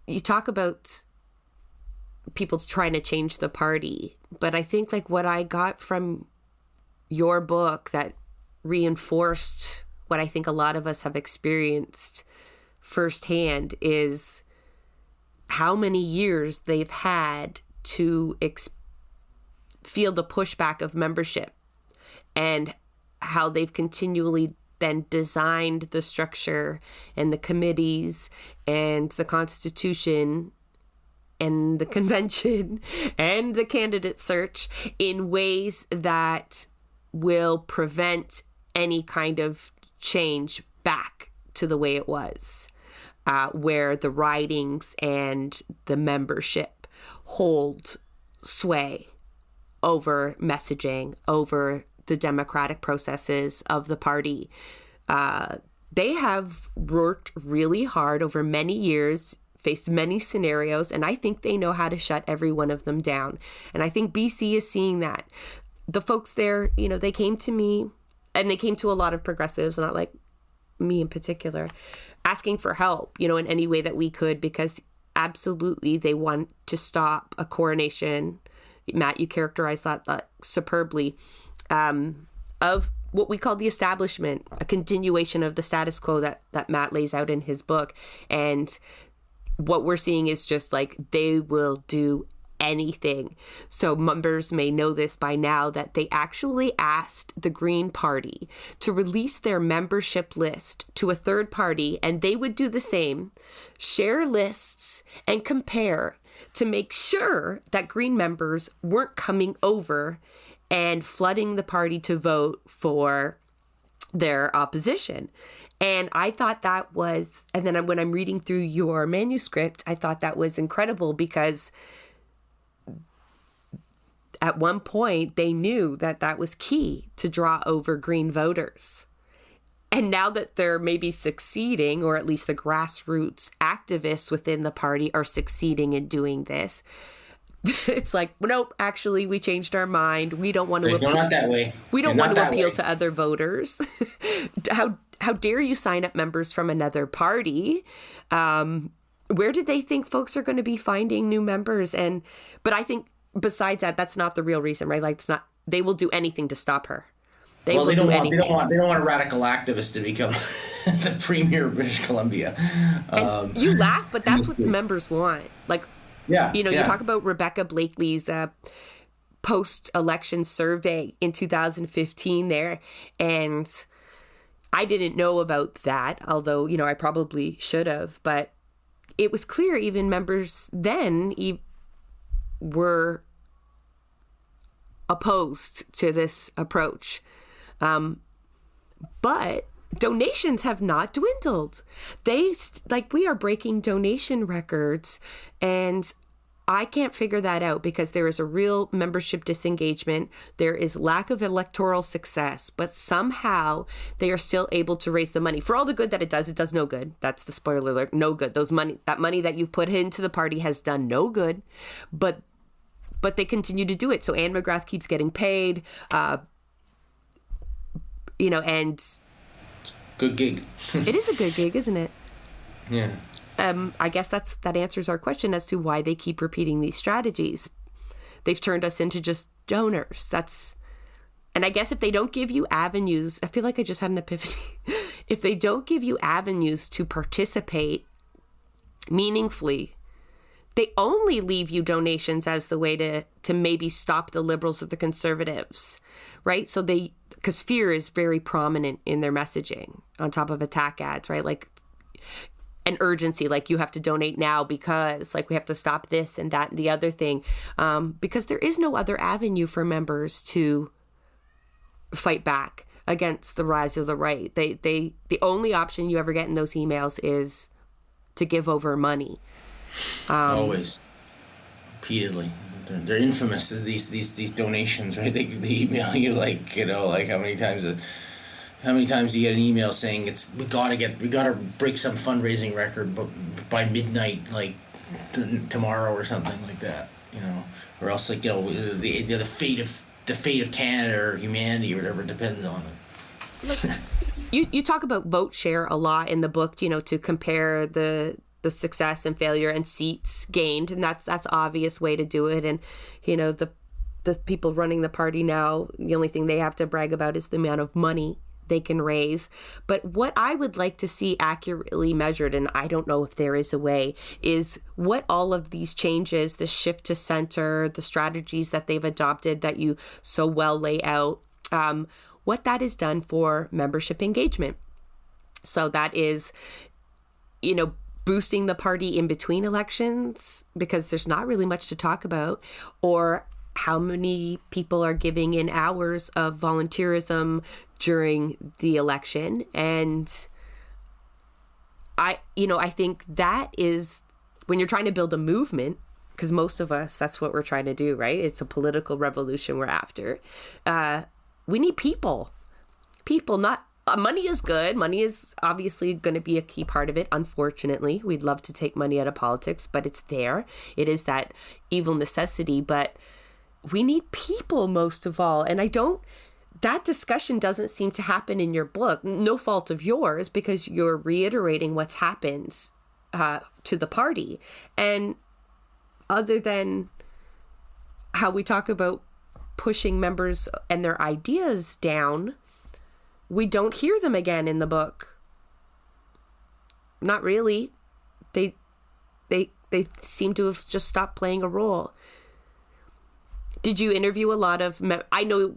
you talk about people trying to change the party, but I think like what I got from your book that reinforced what I think a lot of us have experienced firsthand is how many years they've had to feel the pushback of membership, and how they've continually then designed the structure and the committees and the Constitution and the convention and the candidate search in ways that will prevent any kind of change back to the way it was, where the ridings and the membership hold sway over messaging, over the democratic processes of the party. They have worked really hard over many years, faced many scenarios, and I think they know how to shut every one of them down. And I think BC is seeing that. The folks there, they came to me, and they came to a lot of progressives, not like me in particular, asking for help, in any way that we could, because absolutely they want to stop a coronation. Matt, you characterized that superbly, of what we call the establishment, a continuation of the status quo that Matt lays out in his book. And what we're seeing is just like they will do anything. So members may know this by now, that they actually asked the Green Party to release their membership list to a third party, and they would do the same, share lists and compare to make sure that Green members weren't coming over and flooding the party to vote for their opposition. And I thought that was, and then when I'm reading through your manuscript, I thought that was incredible, because at one point, they knew that that was key to draw over Green voters. And now that they're maybe succeeding, or at least the grassroots activists within the party are succeeding in doing this, it's like, nope, actually, we changed our mind. We don't want to They're not that way. We don't They're want not to that appeal way. to other voters. How dare you sign up members from another party? Where did they think folks are going to be finding new members? But I think besides that, that's not the real reason, right? Like, it's not. They will do anything to stop her. They don't want a radical activist to become the premier of British Columbia. And you laugh, but that's what the members want. Like, you talk about Rebecca Blakely's post-election survey in 2015 there, and I didn't know about that, although, I probably should have, but it was clear even members then were opposed to this approach. But donations have not dwindled. We are breaking donation records, and I can't figure that out because there is a real membership disengagement. There is lack of electoral success, but somehow they are still able to raise the money. For all the good that it does no good. That's the spoiler alert. No good. That money that you've put into the party has done no good, but they continue to do it. So Anne McGrath keeps getting paid, and good gig. It is a good gig, isn't it? Yeah. I guess that answers our question as to why they keep repeating these strategies. They've turned us into just donors. And I guess if they don't give you avenues, I feel like I just had an epiphany. If they don't give you avenues to participate meaningfully, they only leave you donations as the way to maybe stop the Liberals or the Conservatives, right? So because fear is very prominent in their messaging on top of attack ads, right? Like an urgency, like you have to donate now because like we have to stop this and that and the other thing, because there is no other avenue for members to fight back against the rise of the right. The only option you ever get in those emails is to give over money. Always, repeatedly. They're infamous. These donations, right? They email you like how many times do you get an email saying we gotta break some fundraising record, but by midnight, like tomorrow or something like that, or else the fate of Canada or humanity or whatever depends on it. Look, you talk about vote share a lot in the book, to compare the success and failure and seats gained, and that's obvious way to do it. And the people running the party now, the only thing they have to brag about is the amount of money they can raise. But what I would like to see accurately measured, and I don't know if there is a way, is what all of these changes, the shift to center, the strategies that they've adopted that you so well lay out, what that is done for membership engagement. So that is, boosting the party in between elections because there's not really much to talk about, or how many people are giving in hours of volunteerism during the election. And I think that is when you're trying to build a movement, because most of us, that's what we're trying to do, right? It's a political revolution we're after. We need people, not money is good. Money is obviously going to be a key part of it. Unfortunately, we'd love to take money out of politics, but it's there. It is that evil necessity, but we need people most of all. And that discussion doesn't seem to happen in your book. No fault of yours, because you're reiterating what's happened to the party. And other than how we talk about pushing members and their ideas down, we don't hear them again in the book. Not really. They seem to have just stopped playing a role. Did you interview a lot of... I know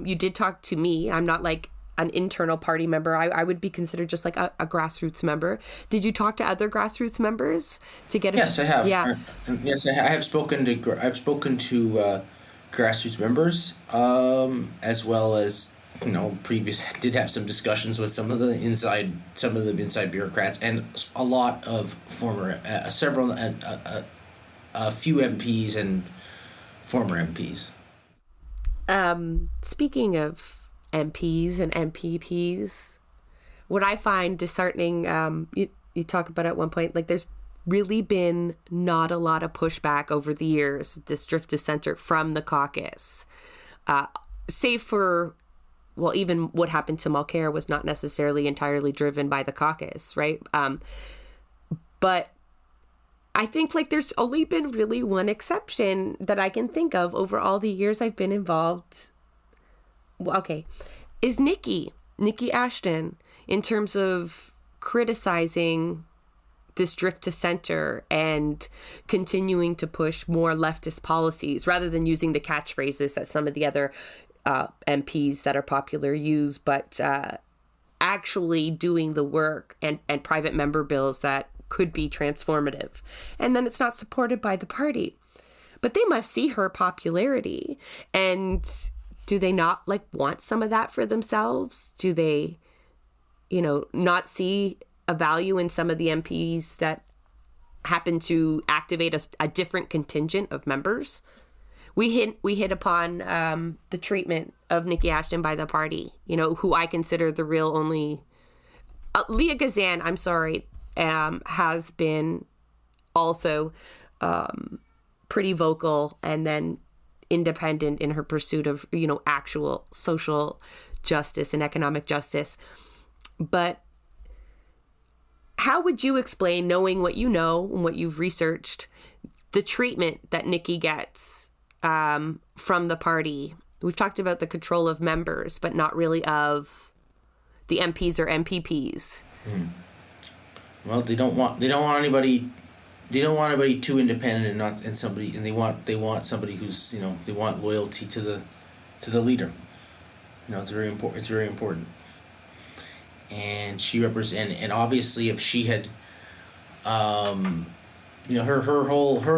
you did talk to me. I'm not like an internal party member. I would be considered just like a grassroots member. Did you talk to other grassroots members to get? Yes, I have. Yeah. Yes, I have spoken to. I've spoken to grassroots members, as well as did have some discussions with some of the inside bureaucrats and a lot of former a few MPs and former MPs. Speaking of MPs and MPPs, what I find disheartening, you talk about at one point, like there's really been not a lot of pushback over the years, this drift to center from the caucus, save for, well, even what happened to Mulcair was not necessarily entirely driven by the caucus, right? But I think like there's only been really one exception that I can think of over all the years I've been involved. Well, okay, is Nikki Ashton, in terms of criticizing this drift to center and continuing to push more leftist policies rather than using the catchphrases that some of the other MPs that are popular use, but actually doing the work and private member bills that could be transformative. And then it's not supported by the party. But they must see her popularity. And do they not like want some of that for themselves? Do they, not see a value in some of the MPs that happen to activate a different contingent of members? We hit upon the treatment of Nikki Ashton by the party, who I consider the real only... Leah Gazan, I'm sorry, has been also pretty vocal and then independent in her pursuit of, actual social justice and economic justice. But how would you explain, knowing what you know and what you've researched, the treatment that Nikki gets from the party? We've talked about the control of members, but not really of the MPs or MPPs. Well, they don't want anybody too independent and they want somebody who's, they want loyalty to the leader. It's very important. And she and obviously if she had her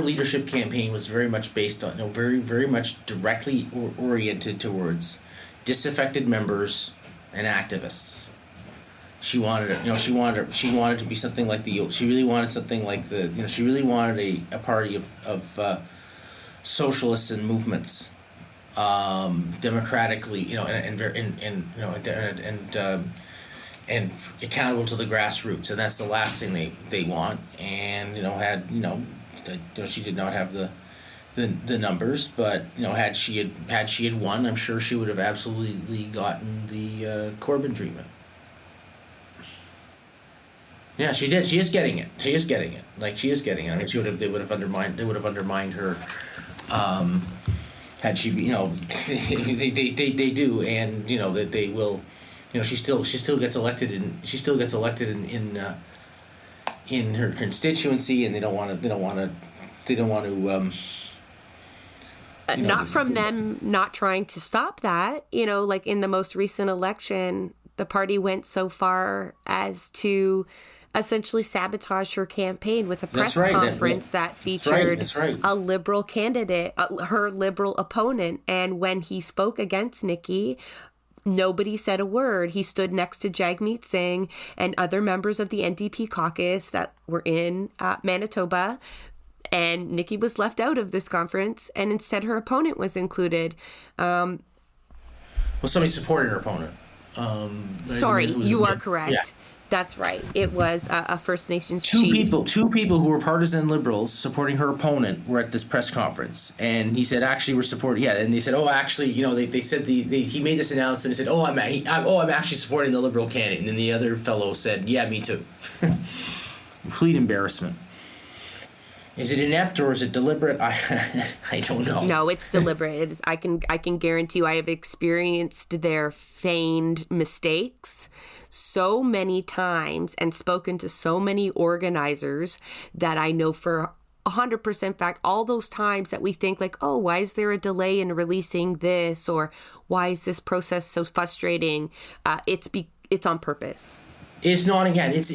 leadership campaign was very much based on, very very much directly oriented towards disaffected members and activists. She wanted it. She wanted to be something like she really wanted something like she really wanted a party of socialists and movements, democratically, and accountable to the grassroots, and that's the last thing they want. And she did not have the numbers, but had she had won, I'm sure she would have absolutely gotten the Corbyn treatment. Yeah, she did. She is getting it. She is getting it. I mean, they would have undermined her. Had she, they do, and that they will. She still gets elected in her constituency, and they don't want to. Not from them not trying to stop that. Like in the most recent election, the party went so far as to essentially sabotage her campaign with a press conference that featured a liberal candidate, her liberal opponent. And when he spoke against Nikki, nobody said a word. He stood next to Jagmeet Singh and other members of the NDP caucus that were in Manitoba. And Nikki was left out of this conference, and instead her opponent was included. Well, somebody supporting her opponent. Sorry, you are correct. Yeah. That's right. It was a First Nations chief. Two people who were partisan liberals supporting her opponent were at this press conference, and he said, "Actually, we're supporting." Yeah, and they said, "Oh, actually, they said he made this announcement." He said, "Oh, I'm actually supporting the liberal candidate," and then the other fellow said, "Yeah, me too." Complete embarrassment. Is it inept or is it deliberate? I don't know. No, it's deliberate. I can guarantee you I have experienced their feigned mistakes so many times and spoken to so many organizers that I know for 100% fact all those times that we think like, oh, why is there a delay in releasing this, or why is this process so frustrating? It's on purpose. It's not, again. It's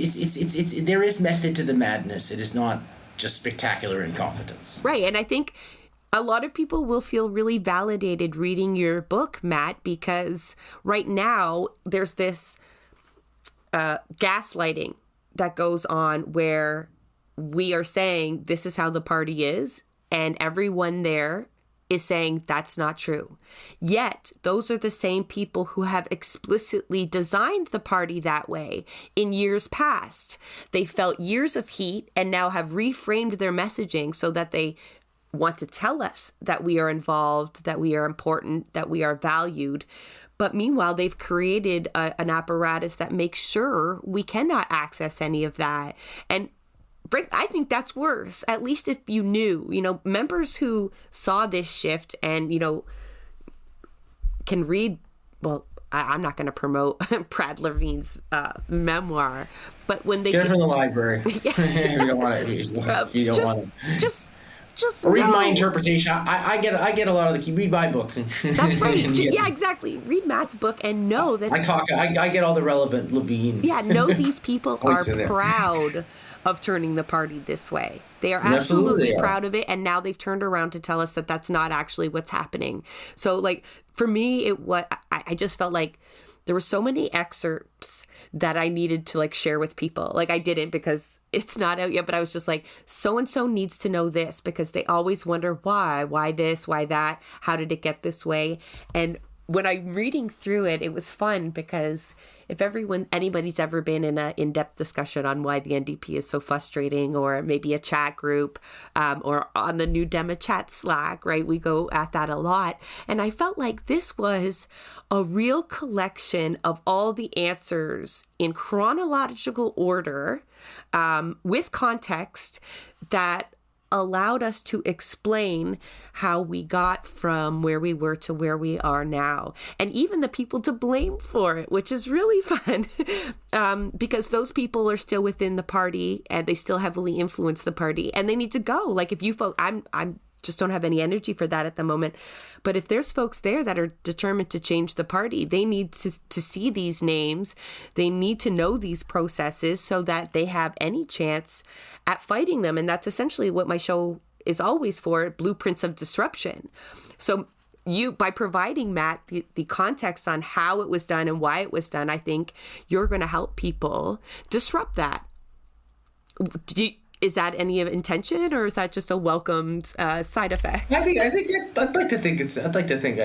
there is method to the madness. It is not just spectacular incompetence. Right. And I think a lot of people will feel really validated reading your book, Matt, because right now there's this gaslighting that goes on where we are saying this is how the party is, and everyone there is saying that's not true. Yet, those are the same people who have explicitly designed the party that way in years past. They felt years of heat and now have reframed their messaging so that they want to tell us that we are involved, that we are important, that we are valued. But meanwhile, they've created an apparatus that makes sure we cannot access any of that. And I think that's worse, at least if you knew, members who saw this shift and, can read, well, I'm not going to promote Brad Levine's memoir, but when they get it from the library, if you don't want to, if you don't want to, just read know. my interpretation. I get a lot of the key. Read my book. That's right. Yeah, exactly. Read Matt's book and know that I get all the relevant Levine. Yeah, know these people are proud of turning the party this way. They are absolutely proud of it, and now they've turned around to tell us that that's not actually what's happening. So, like, for me, I just felt like there were so many excerpts that I needed to, like, share with people. Like, I didn't because it's not out yet, but I was just like, so-and-so needs to know this, because they always wonder why this, why that, how did it get this way? And when I'm reading through it, it was fun because if anybody's ever been in an in-depth discussion on why the NDP is so frustrating, or maybe a chat group, or on the New Demo Chat Slack, right? We go at that a lot. And I felt like this was a real collection of all the answers in chronological order, with context that allowed us to explain how we got from where we were to where we are now, and even the people to blame for it, which is really fun, because those people are still within the party and they still heavily influence the party, and they need to go. Like, if you folks, I'm just don't have any energy for that at the moment. But if there's folks there that are determined to change the party, they need to see these names. They need to know these processes so that they have any chance at fighting them. And that's essentially what my show is always for, Blueprints of Disruption. So by providing, Matt, the context on how it was done and why it was done, I think you're going to help people disrupt that. Is that any intention, or is that just a welcomed side effect? I'd like to think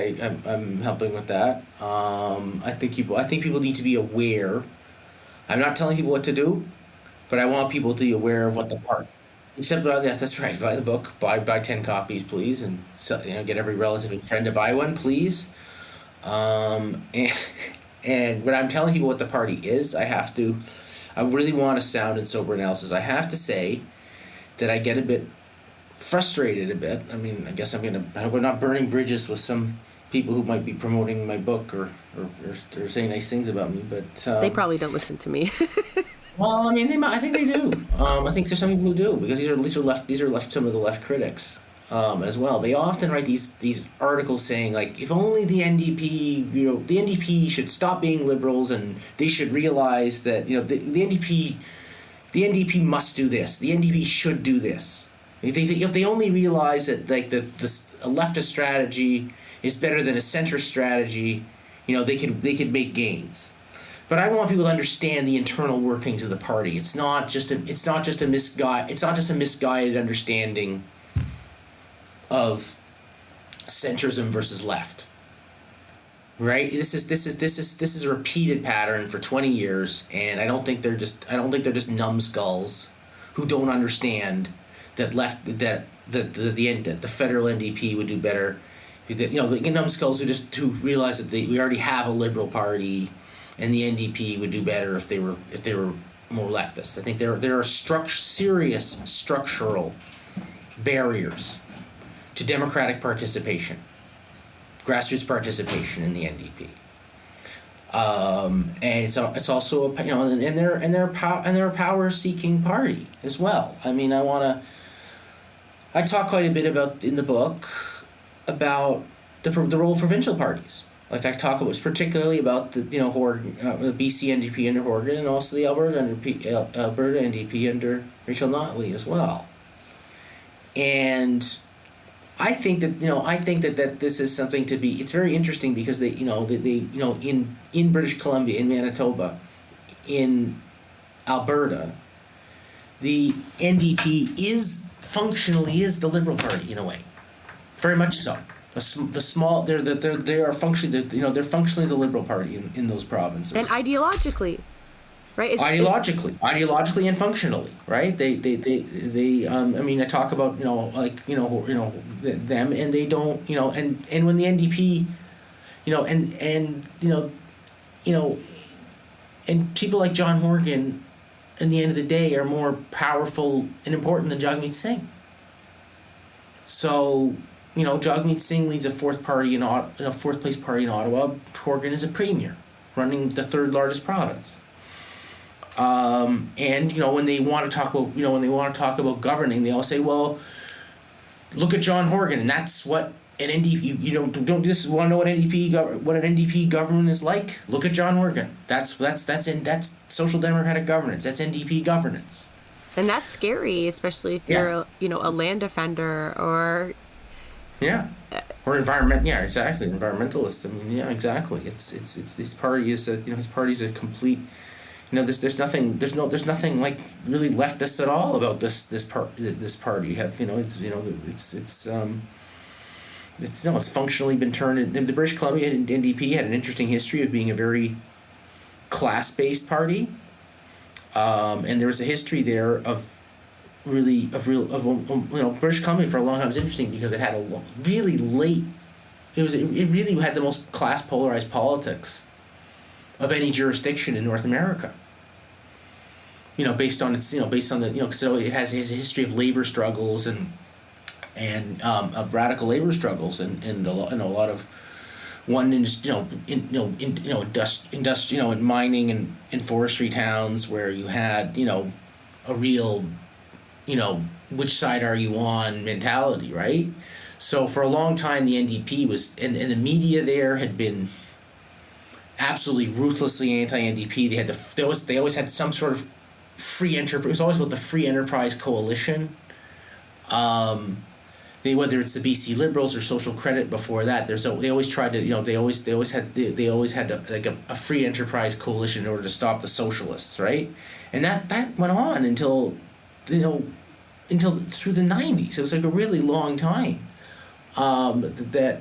I'm helping with that. I think people need to be aware. I'm not telling people what to do, but I want people to be aware of what the part. Except that's right. Buy the book. Buy 10 copies, please, and get every relative and friend to buy one, please. And when I'm telling people what the party is, I really want a sound and sober analysis. I have to say that I get a bit frustrated a bit. I mean, I guess we're not burning bridges with some people who might be promoting my book or saying nice things about me, but they probably don't listen to me. Well, I mean, I think they do. I think there's some people who do, because these are left some of the left critics as well. They often write these articles saying, like, if only the NDP, the NDP should stop being liberals and they should realize that, the NDP must do this. The NDP should do this. If they only realize that, like, a leftist strategy is better than a centrist strategy, they could make gains. But I want people to understand the internal workings of the party. It's not just a misguided understanding of centrism versus left. Right? This is a repeated pattern for 20 years, and I don't think they're just numbskulls who don't understand that the federal NDP would do better. The numbskulls who realize that we already have a liberal party, and the NDP would do better if they were more leftist. I think there are serious structural barriers to democratic participation, grassroots participation in the NDP, and it's also and they're a power-seeking party as well. I mean, I talk quite a bit in the book about the role of provincial parties. Like, I talk about particularly about the the BC NDP under Horgan, and also the Alberta NDP under Rachel Notley as well. And I think that this is something to be. It's very interesting because they in British Columbia, in Manitoba, in Alberta, the NDP functionally is the Liberal Party in a way, very much so. The small they are functionally they're functionally the Liberal Party in those provinces. And ideologically, right? Ideologically and functionally, right? I mean, I talk about them, and they don't and when the NDP, you know, and people like John Horgan, in the end of the day, are more powerful and important than Jagmeet Singh. So, Jagmeet Singh leads a fourth place party in Ottawa. Horgan is a premier, running the third largest province. And when they want to talk about governing, they all say, well, look at John Horgan, and that's what an NDP. Don't just want to know what an NDP government is like. Look at John Horgan. That's social democratic governance. That's NDP governance. And that's scary, especially if you're a land defender or environment. Yeah, exactly. Environmentalist. I mean, yeah, exactly. It's his party is his party's a complete. There's nothing like really leftist at all about this party. You have it's functionally been turned. The British Columbia NDP had an interesting history of being a very class-based party, and there was a history there of British Columbia for a long time. It was interesting because it had a really late. It really had the most class polarized politics of any jurisdiction in North America. Based on so it has a history of labor struggles and of radical labor struggles and a lot of in mining and forestry towns where you had a real which side are you on mentality, right? So for a long time the NDP was and the media there had been absolutely ruthlessly anti-NDP. They always had some sort of free enterprise. It was always about the Free Enterprise Coalition. Whether it's the BC Liberals or Social Credit before that, they always tried to they always had a free enterprise coalition in order to stop the socialists, right? And that went on until through the 90s. It was like a really long time. The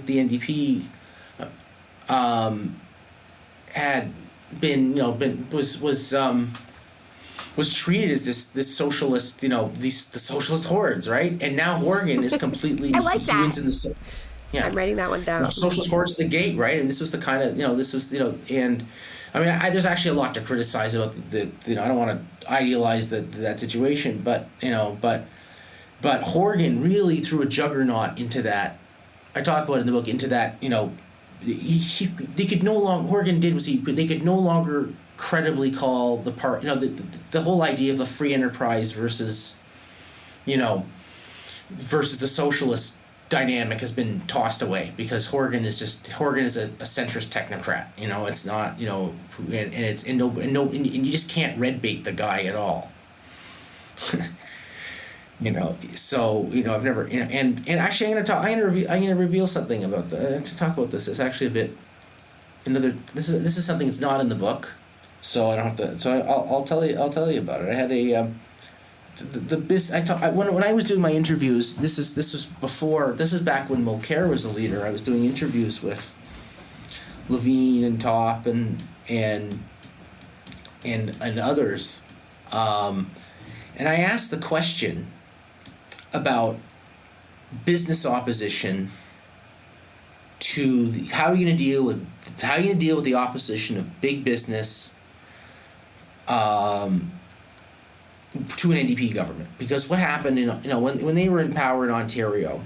NDP had was treated as this socialist, the socialist hordes, right? And now Horgan is completely. I like that. Yeah, I'm writing that one down. Socialist hordes at the gate, right? And this was the kind of and I mean, there's actually a lot to criticize about I don't want to idealize that situation, but But Horgan really threw a juggernaut into that. I talk about it in the book, into that, they could no longer, Horgan did was they could no longer credibly call the part, the whole idea of the free enterprise versus the socialist dynamic has been tossed away because Horgan is a centrist technocrat. It's not, and you just can't red bait the guy at all. So I've never and actually I'm gonna reveal something about to talk about this. It's actually a bit this is something that's not in the book, so I don't have to. So I'll tell you about it. I had a when I was doing my interviews. This is back when Mulcair was the leader. I was doing interviews with Levine and Top and others, and I asked the question about business opposition to how are you going to deal with the opposition of big business to an NDP government, because what happened when they were in power in Ontario,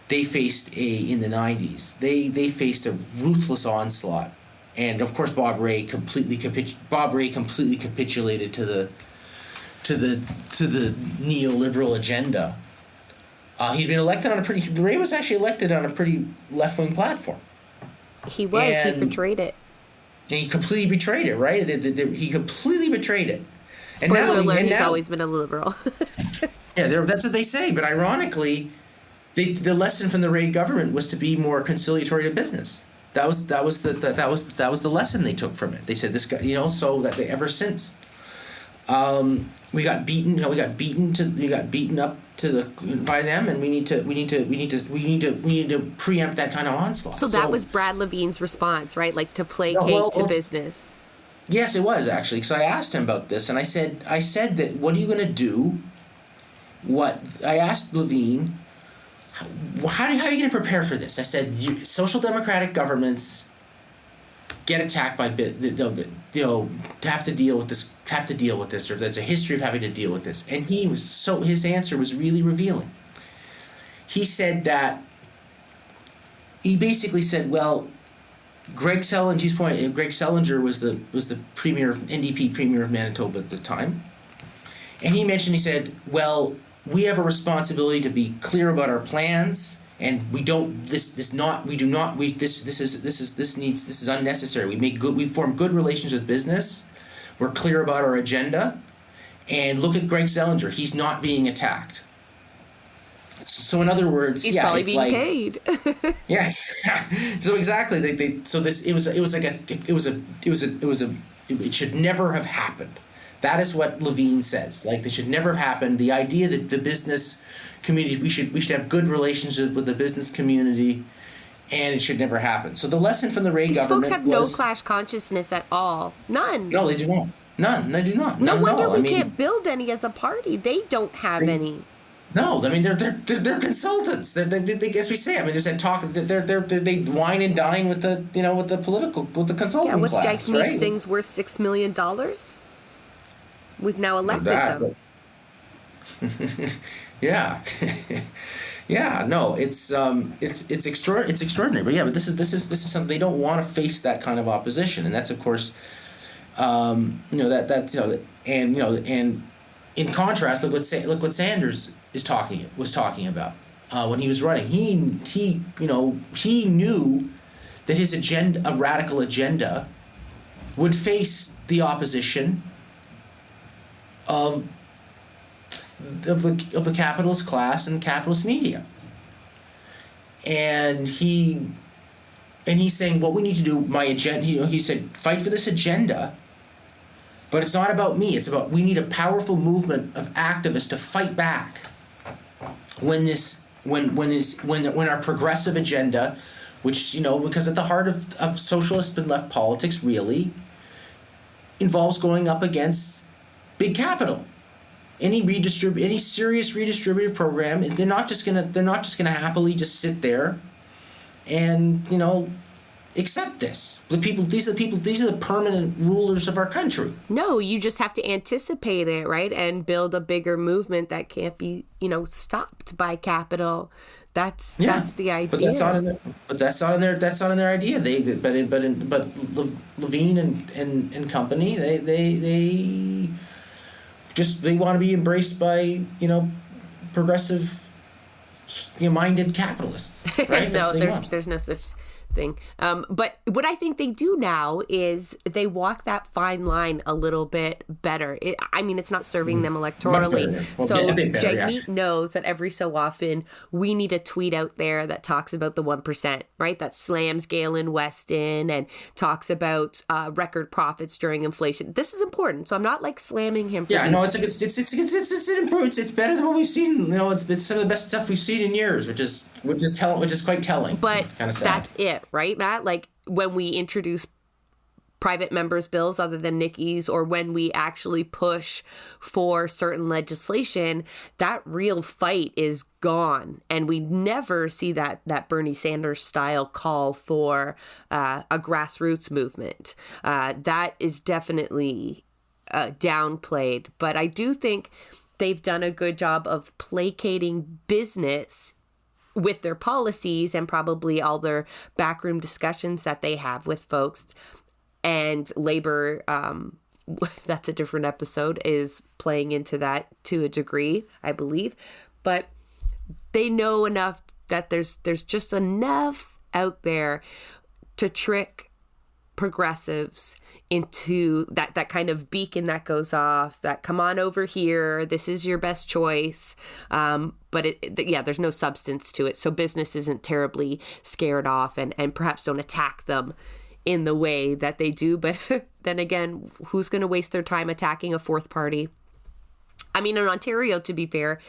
they faced in the 90s they faced a ruthless onslaught, and of course Bob Rae completely capitulated to the neoliberal agenda. He'd been elected on Ray was actually elected on a pretty left-wing platform. He was. He portrayed it. And he completely betrayed it, right? He completely betrayed it. Spoiler alert, he's always been a liberal. Yeah, that's what they say. But ironically, the lesson from the Ray government was to be more conciliatory to business. That was the lesson they took from it. They said this guy, so that ever since. We got beaten. We got beaten up by them, and we need to preempt that kind of onslaught. So that was Brad Levine's response, right? Like to No, placate to business. yes, it was actually. So I asked him about this, and I said that, what are you going to do? What I asked Levine, how are you going to prepare for this? I said, social democratic governments get attacked by have to deal with this, or there's a history of having to deal with this. And his answer was really revealing. He said that, he basically said, well, Greg Selinger was the premier, NDP premier of Manitoba at the time. And he said, well, we have a responsibility to be clear about our plans, and this is unnecessary. We form good relations with business. We're clear about our agenda. And look at Greg Selinger. He's not being attacked. So in other words, he's probably being paid. Yes. So exactly. It should never have happened. That is what Levine says. Like, they should never have happened. The idea that the business community, we should have good relationship with the business community, and it should never happen. So the lesson from the Ray government was... These folks have no class consciousness at all. None. No, they do not. None. They do not. No wonder we can't build any as a party. They don't have any. No, I mean they're consultants. They as we say. I mean, there's that talk. They wine and dine with the consulting. Yeah, what's class, Jagmeet right? Singh's worth $6 million? We've now elected them. Yeah, yeah. No, it's extraordinary. But yeah, but this is something they don't want to face, that kind of opposition, and that's of course, and in contrast, look what Sanders was talking about when he was running. He knew that his agenda, a radical agenda, would face the opposition of the capitalist class and capitalist media, and he's saying, what we need to do, my agenda. He said, fight for this agenda. But it's not about me. It's about, we need a powerful movement of activists to fight back when our progressive agenda, which, because at the heart of socialist and left politics really involves going up against big capital. Any serious redistributive program, they're not just gonna happily just sit there and accept this. These are the permanent rulers of our country. No, you just have to anticipate it, right? And build a bigger movement that can't be, stopped by capital. That's the idea. But that's not in their. That's not in their idea. But Levine and company, they want to be embraced by progressive minded capitalists, right? No, there's no such thing. But what I think they do now is they walk that fine line a little bit better. It's not serving them electorally. Well, so Jagmeet knows that every so often we need a tweet out there that talks about the 1%, right? That slams Galen Weston and talks about record profits during inflation. This is important. So I'm not slamming him for it's better than what we've seen. It's some of the best stuff we've seen in years, which is quite telling. But kind of sad. That's it, right, Matt? When we introduce private members' bills other than Nikki's, or when we actually push for certain legislation, that real fight is gone. And we never see that Bernie Sanders style call for a grassroots movement. That is definitely downplayed. But I do think they've done a good job of placating business with their policies and probably all their backroom discussions that they have with folks. And labor, that's a different episode, is playing into that to a degree, I believe. But they know enough that there's just enough out there to trick progressives into that kind of beacon that goes off, that come on over here, this is your best choice. But there's no substance to it. So business isn't terribly scared off and perhaps don't attack them in the way that they do. But then again, who's going to waste their time attacking a fourth party? I mean, in Ontario, to be fair,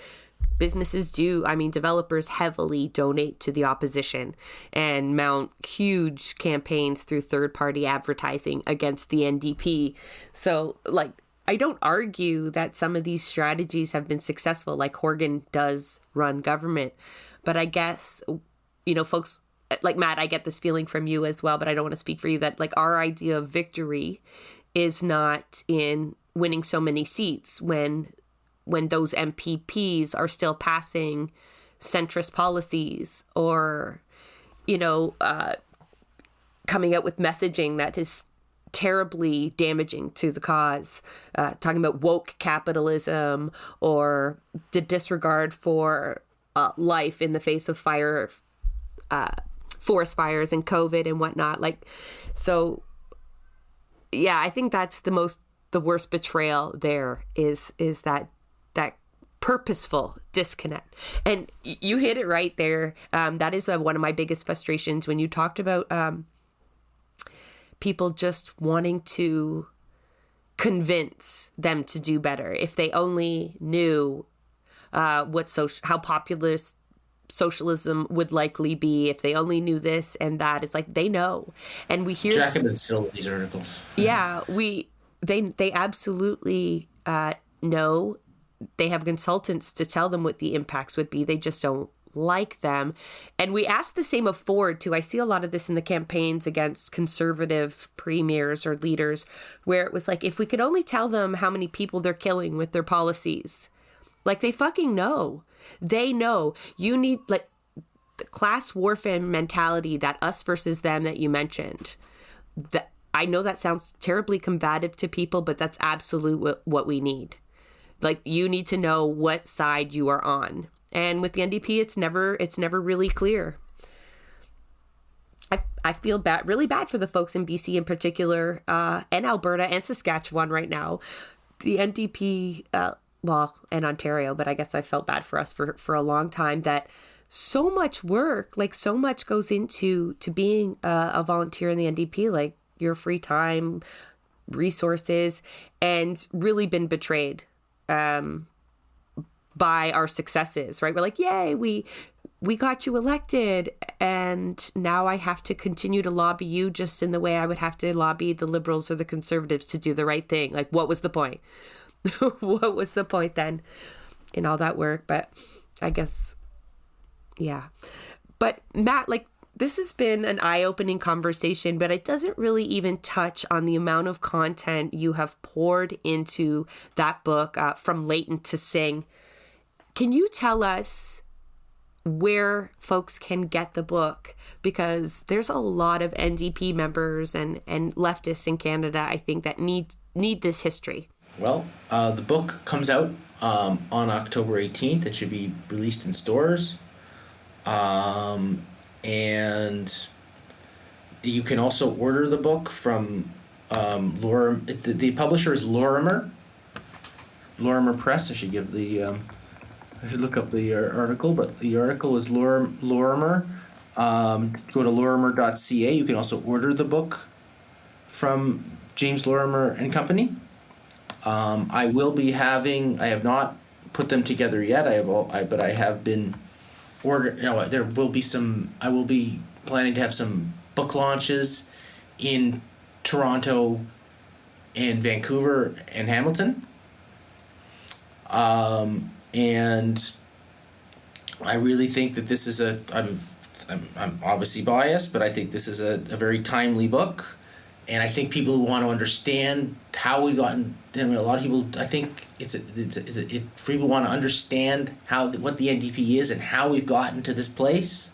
businesses do, I mean, developers heavily donate to the opposition and mount huge campaigns through third-party advertising against the NDP. So, like, I don't argue that some of these strategies have been successful, like Horgan does run government. But I guess, you know, folks like Matt, I get this feeling from you as well, but I don't want to speak for you, that like our idea of victory is not in winning so many seats when those MPPs are still passing centrist policies or, you know, coming out with messaging that is terribly damaging to the cause, talking about woke capitalism or the disregard for life in the face of forest fires and COVID and whatnot. Like, so yeah, I think that's the worst betrayal there is that purposeful disconnect. And you hit it right there. That is one of my biggest frustrations when you talked about people just wanting to convince them to do better. If they only knew how populist socialism would likely be, if they only knew this and that. It's like they know, and we hear Jacobin still these articles. Yeah, they absolutely know. They have consultants to tell them what the impacts would be. They just don't like them. And we asked the same of Ford too. I see a lot of this in the campaigns against conservative premiers or leaders, where it was like, if we could only tell them how many people they're killing with their policies. Like, they fucking know. They know. You need, like, the class warfare mentality, that us versus them that you mentioned. That, I know that sounds terribly combative to people, but that's absolutely what we need. Like, you need to know what side you are on. And with the NDP, it's never really clear. I feel really bad for the folks in BC in particular, and Alberta and Saskatchewan right now. The NDP, and Ontario, but I guess I felt bad for us for a long time, that so much work, like so much goes into being a volunteer in the NDP, like your free time, resources, and really been betrayed by our successes, right? We're like, yay, we got you elected, and now I have to continue to lobby you just in the way I would have to lobby the Liberals or the Conservatives to do the right thing. Like, what was the point? What was the point then in all that work? But I guess, yeah. But Matt, like, this has been an eye-opening conversation, but it doesn't really even touch on the amount of content you have poured into that book, From Latent to Sing. Can you tell us where folks can get the book? Because there's a lot of NDP members and leftists in Canada, I think, that need this history. Well, the book comes out on October 18th. It should be released in stores. And you can also order the book from Lorimer. The publisher is Lorimer Press. I should give I should look up the article, but the article is Lorimer. Go to lorimer.ca. You can also order the book from James Lorimer and Company. I have not put them together yet. But I have been there will be some. I will be planning to have some book launches in Toronto and Vancouver and Hamilton. And I really think that this is I'm obviously biased, but I think this is a very timely book. And I think people who want to understand how we got, a lot of people, I think if people want to understand what the NDP is and how we've gotten to this place,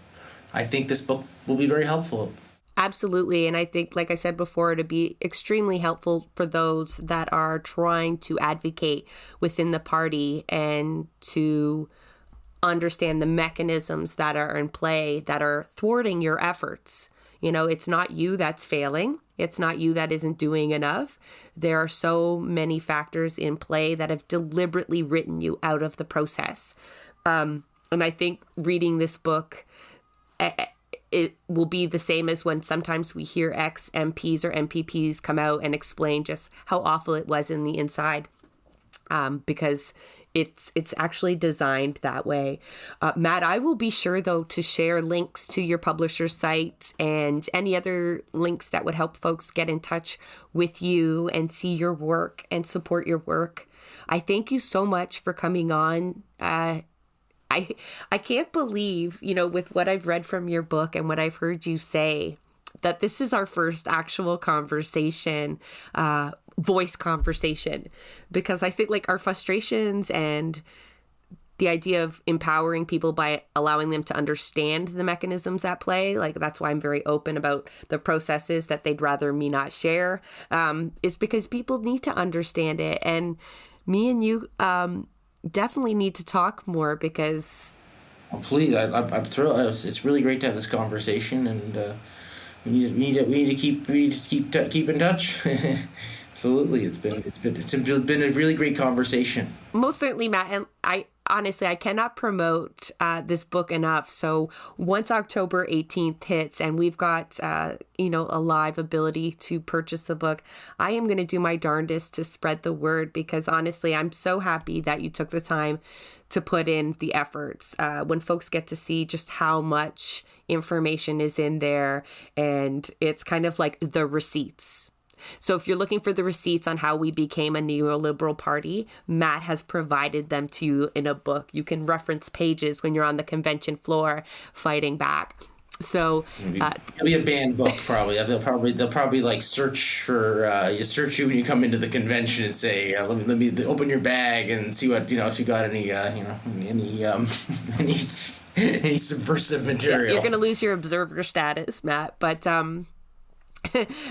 I think this book will be very helpful. Absolutely. And I think, like I said before, to be extremely helpful for those that are trying to advocate within the party and to understand the mechanisms that are in play that are thwarting your efforts. You know, it's not you that's failing. It's not you that isn't doing enough. There are so many factors in play that have deliberately written you out of the process. And I think reading this book, it will be the same as when sometimes we hear ex MPs or MPPs come out and explain just how awful it was in the inside, because it's actually designed that way. Matt, I will be sure, though, to share links to your publisher's site and any other links that would help folks get in touch with you and see your work and support your work. I thank you so much for coming on. I can't believe, with what I've read from your book and what I've heard you say, that this is our first actual conversation, voice conversation, because I think like our frustrations and the idea of empowering people by allowing them to understand the mechanisms at play, like that's why I'm very open about the processes that they'd rather me not share, is because people need to understand it. And me and you definitely need to talk more because... Well, please, I'm thrilled. It's really great to have this conversation, and we need to keep in touch. Absolutely, it's been a really great conversation. Most certainly, Matt. And I cannot promote this book enough. So once October 18th hits and we've got, a live ability to purchase the book, I am going to do my darndest to spread the word, because honestly, I'm so happy that you took the time to put in the efforts. When folks get to see just how much information is in there, and it's kind of like the receipts. So if you're looking for the receipts on how we became a neoliberal party, Matt has provided them to you in a book. You can reference pages when you're on the convention floor fighting back. So it'll be a banned book probably. They'll probably like search you when you come into the convention and say, let me open your bag and see what if you got any any subversive material. Yeah, you're going to lose your observer status, Matt, but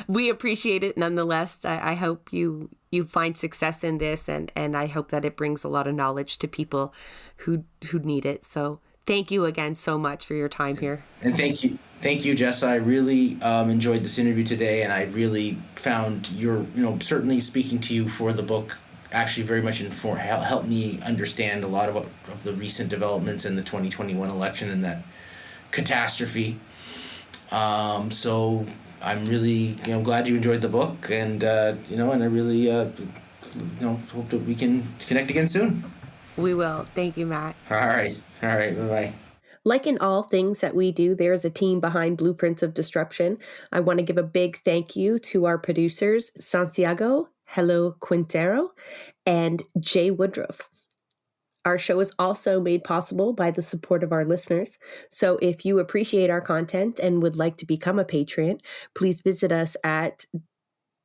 we appreciate it nonetheless. I hope you find success in this, and I hope that it brings a lot of knowledge to people who need it. So thank you again so much for your time here. And thank you, Jessa. I really enjoyed this interview today, and I really found certainly speaking to you for the book actually very much helped me understand a lot of the recent developments in the 2021 election and that catastrophe. So I'm really glad you enjoyed the book, and and I really hope that we can connect again soon. We will. Thank you, Matt. All right. Bye-bye. Like in all things that we do, there's a team behind Blueprints of Disruption. I want to give a big thank you to our producers, Santiago Hello Quintero and Jay Woodruff. Our show is also made possible by the support of our listeners. So if you appreciate our content and would like to become a patron, please visit us at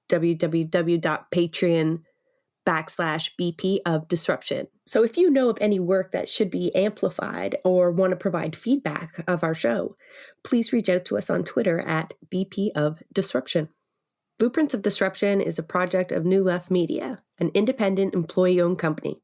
www.patreon.com/BP of Disruption. So if you know of any work that should be amplified or want to provide feedback of our show, please reach out to us on Twitter at BP of Disruption. Blueprints of Disruption is a project of New Left Media, an independent employee-owned company.